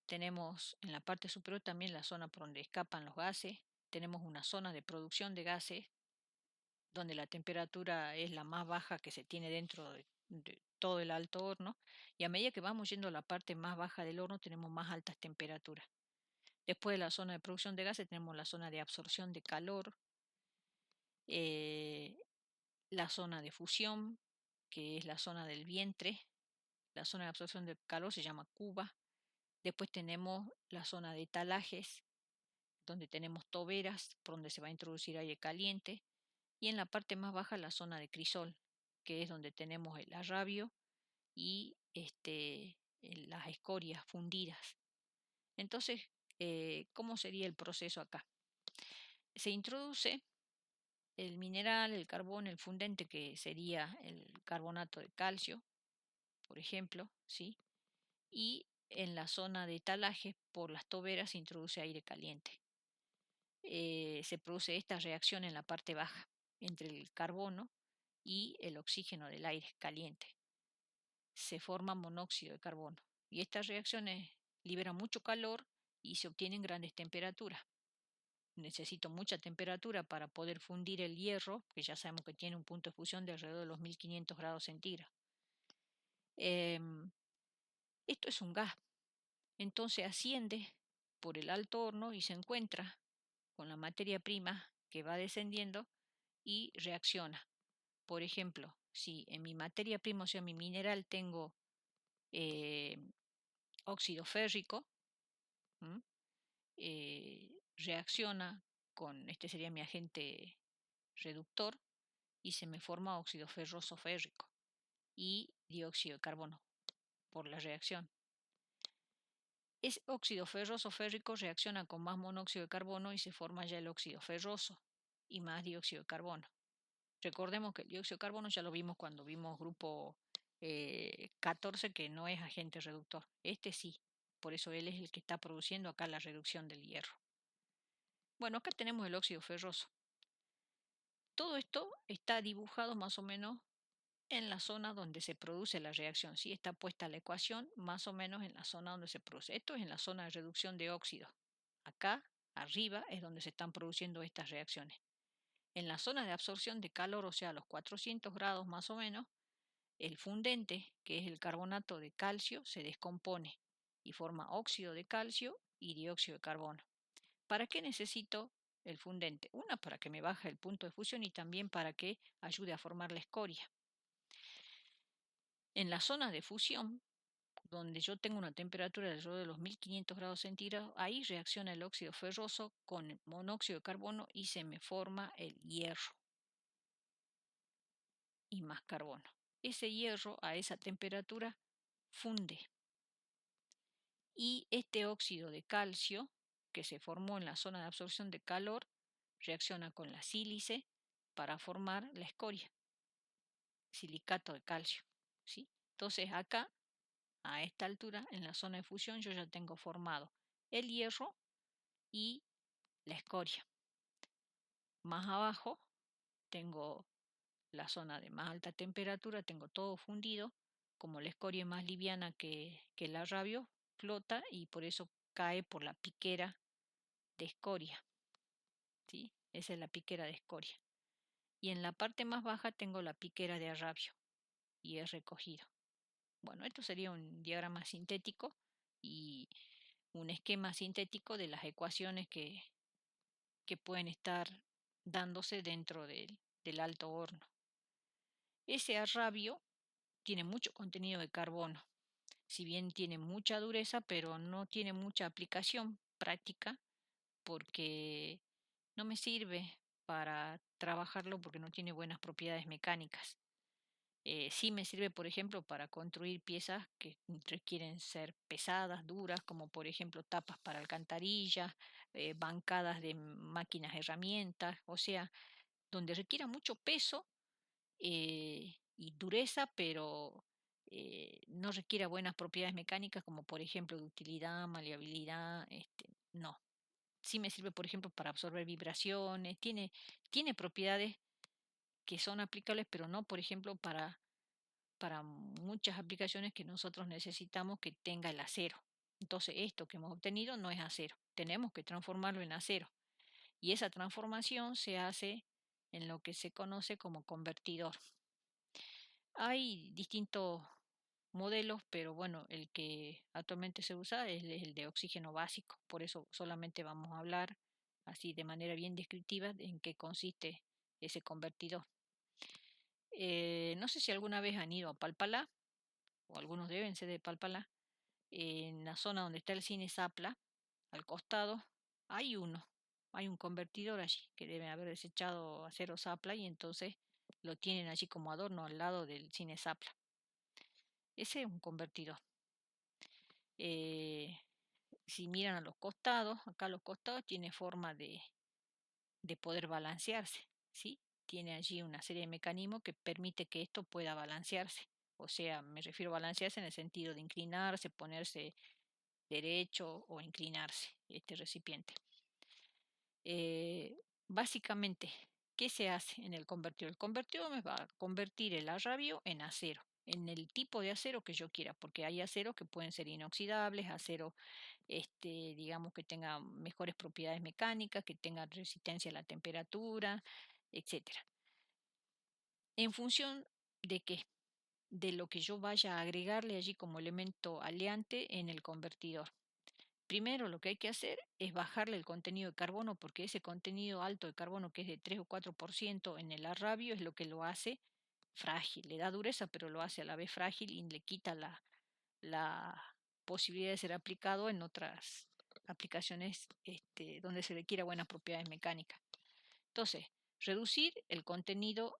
Tenemos en la parte superior también la zona por donde escapan los gases, tenemos una zona de producción de gases, donde la temperatura es la más baja que se tiene dentro de todo el alto horno, y a medida que vamos yendo a la parte más baja del horno tenemos más altas temperaturas. Después de la zona de producción de gases tenemos la zona de absorción de calor, la zona de fusión, que es la zona del vientre, la zona de absorción de calor se llama cuba. Después tenemos la zona de talajes, donde tenemos toberas, por donde se va a introducir aire caliente, y en la parte más baja la zona de crisol, que es donde tenemos el arrabio y las escorias fundidas. Entonces, ¿cómo sería el proceso acá? Se introduce el mineral, el carbón, el fundente, que sería el carbonato de calcio, por ejemplo, ¿sí? Y en la zona de talaje, por las toberas, se introduce aire caliente. Se produce esta reacción en la parte baja entre el carbono y el oxígeno del aire caliente. Se forma monóxido de carbono y estas reacciones liberan mucho calor y se obtienen grandes temperaturas. Necesito mucha temperatura para poder fundir el hierro, que ya sabemos que tiene un punto de fusión de alrededor de los 1500 grados centígrados. Esto es un gas, entonces asciende por el alto horno y se encuentra con la materia prima que va descendiendo y reacciona. Por ejemplo, si en mi materia prima, o sea, mi mineral, tengo óxido férrico, reacciona con, este sería mi agente reductor, y se me forma óxido ferroso férrico y dióxido de carbono por la reacción. Ese óxido ferroso férrico reacciona con más monóxido de carbono y se forma ya el óxido ferroso y más dióxido de carbono. Recordemos que el dióxido de carbono ya lo vimos cuando vimos grupo 14, que no es agente reductor. Este sí, por eso él es el que está produciendo acá la reducción del hierro. Bueno, acá tenemos el óxido ferroso. Todo esto está dibujado más o menos en la zona donde se produce la reacción. Sí, está puesta la ecuación más o menos en la zona donde se produce. Esto es en la zona de reducción de óxidos. Acá, arriba, es donde se están produciendo estas reacciones. En la zona de absorción de calor, o sea, a los 400 grados más o menos, el fundente, que es el carbonato de calcio, se descompone y forma óxido de calcio y dióxido de carbono. ¿Para qué necesito el fundente? Una, para que me baje el punto de fusión y también para que ayude a formar la escoria. En la zona de fusión, donde yo tengo una temperatura de alrededor de los 1500 grados centígrados, ahí reacciona el óxido ferroso con el monóxido de carbono y se me forma el hierro. y más carbono. Ese hierro a esa temperatura funde. Y este óxido de calcio que se formó en la zona de absorción de calor reacciona con la sílice para formar la escoria, silicato de calcio, ¿sí? Entonces acá, a esta altura, en la zona de fusión, yo ya tengo formado el hierro y la escoria. Más abajo tengo la zona de más alta temperatura, tengo todo fundido. Como la escoria es más liviana que el arrabio, flota y por eso cae por la piquera de escoria, ¿sí? Esa es la piquera de escoria. Y en la parte más baja tengo la piquera de arrabio y es recogido. Bueno, esto sería un diagrama sintético y un esquema sintético de las ecuaciones que pueden estar dándose dentro del alto horno. Ese arrabio tiene mucho contenido de carbono, si bien tiene mucha dureza, pero no tiene mucha aplicación práctica porque no me sirve para trabajarlo porque no tiene buenas propiedades mecánicas. Sí me sirve, por ejemplo, para construir piezas que requieren ser pesadas, duras, como por ejemplo tapas para alcantarillas, bancadas de máquinas, herramientas, o sea, donde requiera mucho peso y dureza, pero no requiera buenas propiedades mecánicas, como por ejemplo de utilidad, maleabilidad, no. Sí me sirve, por ejemplo, para absorber vibraciones, tiene propiedades que son aplicables, pero no, por ejemplo, para muchas aplicaciones que nosotros necesitamos que tenga el acero. Entonces, esto que hemos obtenido no es acero, tenemos que transformarlo en acero. Y esa transformación se hace en lo que se conoce como convertidor. Hay distintos modelos, pero bueno, el que actualmente se usa es el de oxígeno básico. Por eso solamente vamos a hablar así de manera bien descriptiva en qué consiste ese convertidor. No sé si alguna vez han ido a Palpalá, o algunos deben ser de Palpalá. En la zona donde está el cine Zapla, al costado, hay hay un convertidor allí que deben haber desechado acero Zapla y entonces lo tienen allí como adorno al lado del cine Zapla. Ese es un convertidor. Eh, si miran a los costados, acá a los costados tiene forma de poder balancearse, ¿sí? Tiene allí una serie de mecanismos que permite que esto pueda balancearse. O sea, me refiero a balancearse en el sentido de inclinarse, ponerse derecho o inclinarse este recipiente. Básicamente, ¿qué se hace en el convertidor? El convertidor me va a convertir el arrabio en acero, en el tipo de acero que yo quiera, porque hay aceros que pueden ser inoxidables, acero, digamos que tenga mejores propiedades mecánicas, que tenga resistencia a la temperatura, etcétera. En función de qué, de lo que yo vaya a agregarle allí como elemento aleante en el convertidor. Primero lo que hay que hacer es bajarle el contenido de carbono porque ese contenido alto de carbono que es de 3 o 4% en el arrabio es lo que lo hace frágil, le da dureza pero lo hace a la vez frágil y le quita la posibilidad de ser aplicado en otras aplicaciones donde se requiera buenas propiedades mecánicas. Entonces, reducir el contenido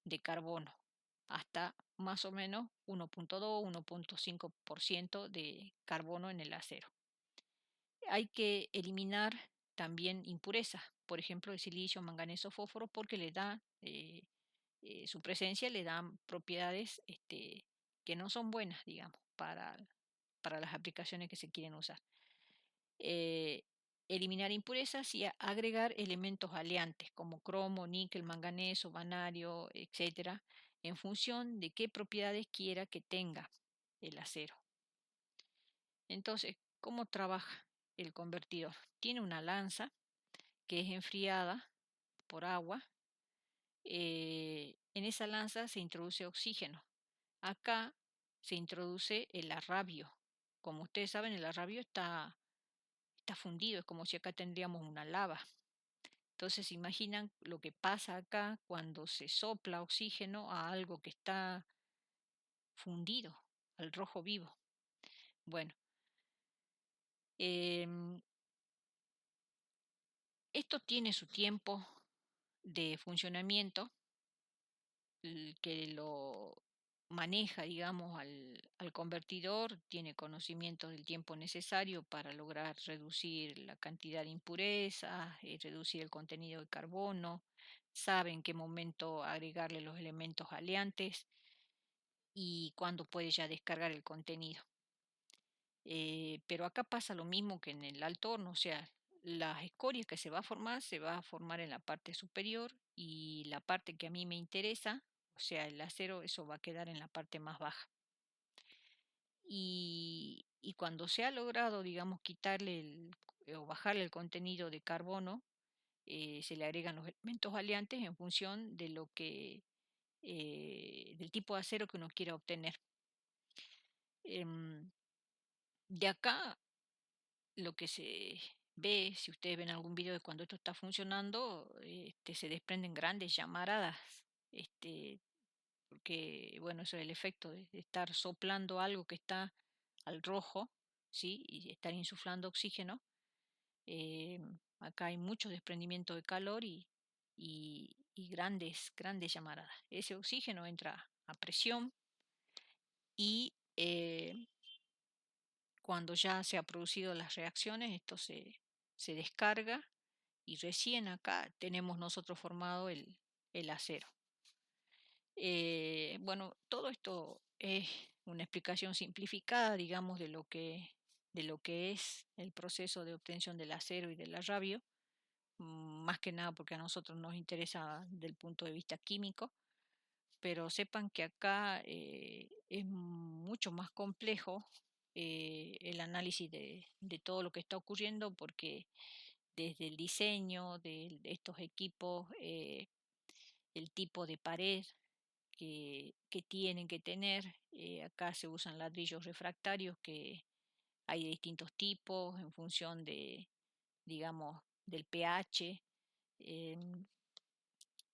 de carbono hasta más o menos 1.2, 1.5% de carbono en el acero. Hay que eliminar también impurezas, por ejemplo, el silicio, manganeso, fósforo, porque le da su presencia le da propiedades que no son buenas, digamos, para las aplicaciones que se quieren usar. Eliminar impurezas y agregar elementos aleantes como cromo, níquel, manganeso, vanadio, etcétera, en función de qué propiedades quiera que tenga el acero. Entonces, ¿cómo trabaja el convertidor? Tiene una lanza que es enfriada por agua. En esa lanza se introduce oxígeno. Acá se introduce el arrabio. Como ustedes saben, el arrabio está fundido, es como si acá tendríamos una lava. Entonces, imaginan lo que pasa acá cuando se sopla oxígeno a algo que está fundido, al rojo vivo. Bueno, esto tiene su tiempo de funcionamiento el que lo maneja, digamos, al convertidor, tiene conocimiento del tiempo necesario para lograr reducir la cantidad de impurezas, reducir el contenido de carbono, sabe en qué momento agregarle los elementos aleantes y cuándo puede ya descargar el contenido. Pero acá pasa lo mismo que en el alto horno, o sea, las escorias que se va a formar en la parte superior y la parte que a mí me interesa, o sea, el acero, eso va a quedar en la parte más baja. Y cuando se ha logrado, digamos, quitarle o bajarle el contenido de carbono, se le agregan los elementos aleantes en función de lo que, del tipo de acero que uno quiera obtener. Em, de acá lo que se ve, si ustedes ven algún video de cuando esto está funcionando, se desprenden grandes llamaradas, porque, bueno, eso es el efecto de estar soplando algo que está al rojo, ¿sí? Y estar insuflando oxígeno. Acá hay mucho desprendimiento de calor y grandes llamaradas. Ese oxígeno entra a presión y cuando ya se han producido las reacciones, esto se descarga y recién acá tenemos nosotros formado el acero. Bueno, todo esto es una explicación simplificada, digamos, de lo que es el proceso de obtención del acero y del arrabio, más que nada porque a nosotros nos interesa del punto de vista químico, pero sepan que acá es mucho más complejo el análisis de todo lo que está ocurriendo, porque desde el diseño de estos equipos, el tipo de pared que tienen que tener, acá se usan ladrillos refractarios que hay de distintos tipos en función de, digamos, del pH. em,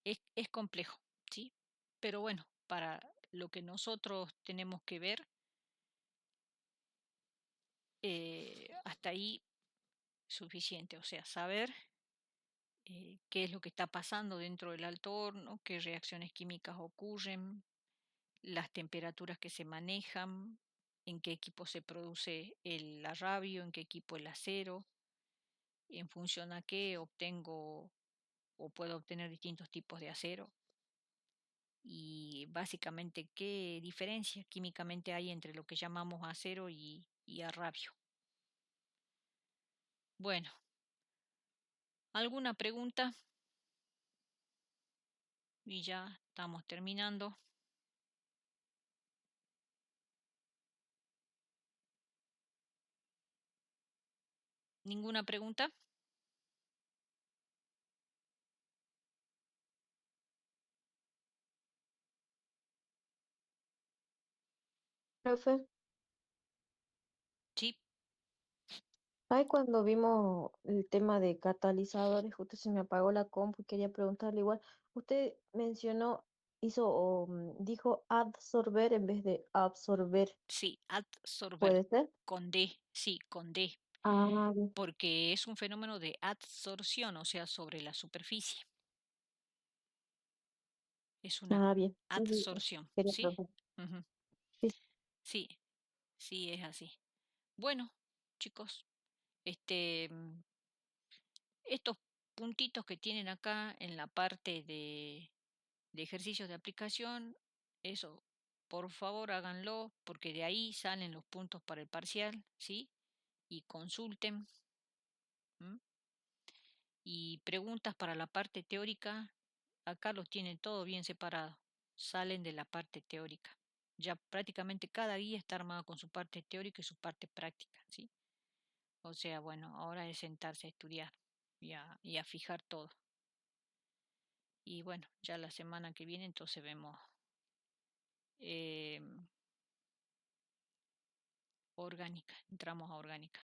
es complejo, ¿sí? Pero bueno, para lo que nosotros tenemos que ver, hasta ahí suficiente, o sea, saber qué es lo que está pasando dentro del alto horno, qué reacciones químicas ocurren, las temperaturas que se manejan, en qué equipo se produce el arrabio, en qué equipo el acero, en función a qué obtengo o puedo obtener distintos tipos de acero y básicamente qué diferencia químicamente hay entre lo que llamamos acero y arrabio. Bueno, ¿alguna pregunta? Y ya estamos terminando. ¿Ninguna pregunta? Profe, Sí, ahí cuando vimos el tema de catalizadores, justo se me apagó la compu y quería preguntarle igual. Usted mencionó, dijo absorber en vez de absorber, sí, absorber ¿puede ser? con D, sí, con D, Ah, bien. porque es un fenómeno de adsorción, o sea, sobre la superficie. Es una Ah, bien. Sí, sí, adsorción, quería ¿sí? preguntar. Ujú. Sí, Sí, sí, es así. Bueno, chicos, este, mm, estos puntitos que tienen acá en la parte de ejercicios de aplicación, eso, por favor háganlo, porque de ahí salen los puntos para el parcial, ¿sí? Y consulten. ¿M? Y preguntas para la parte teórica, acá los tienen todo bien separado, salen de la parte teórica. Ya prácticamente cada guía está armado con su parte teórica y su parte práctica, ¿sí? O sea, bueno, ahora es sentarse a estudiar y a fijar todo. Y bueno, ya la semana que viene entonces vemos orgánica, entramos a orgánica.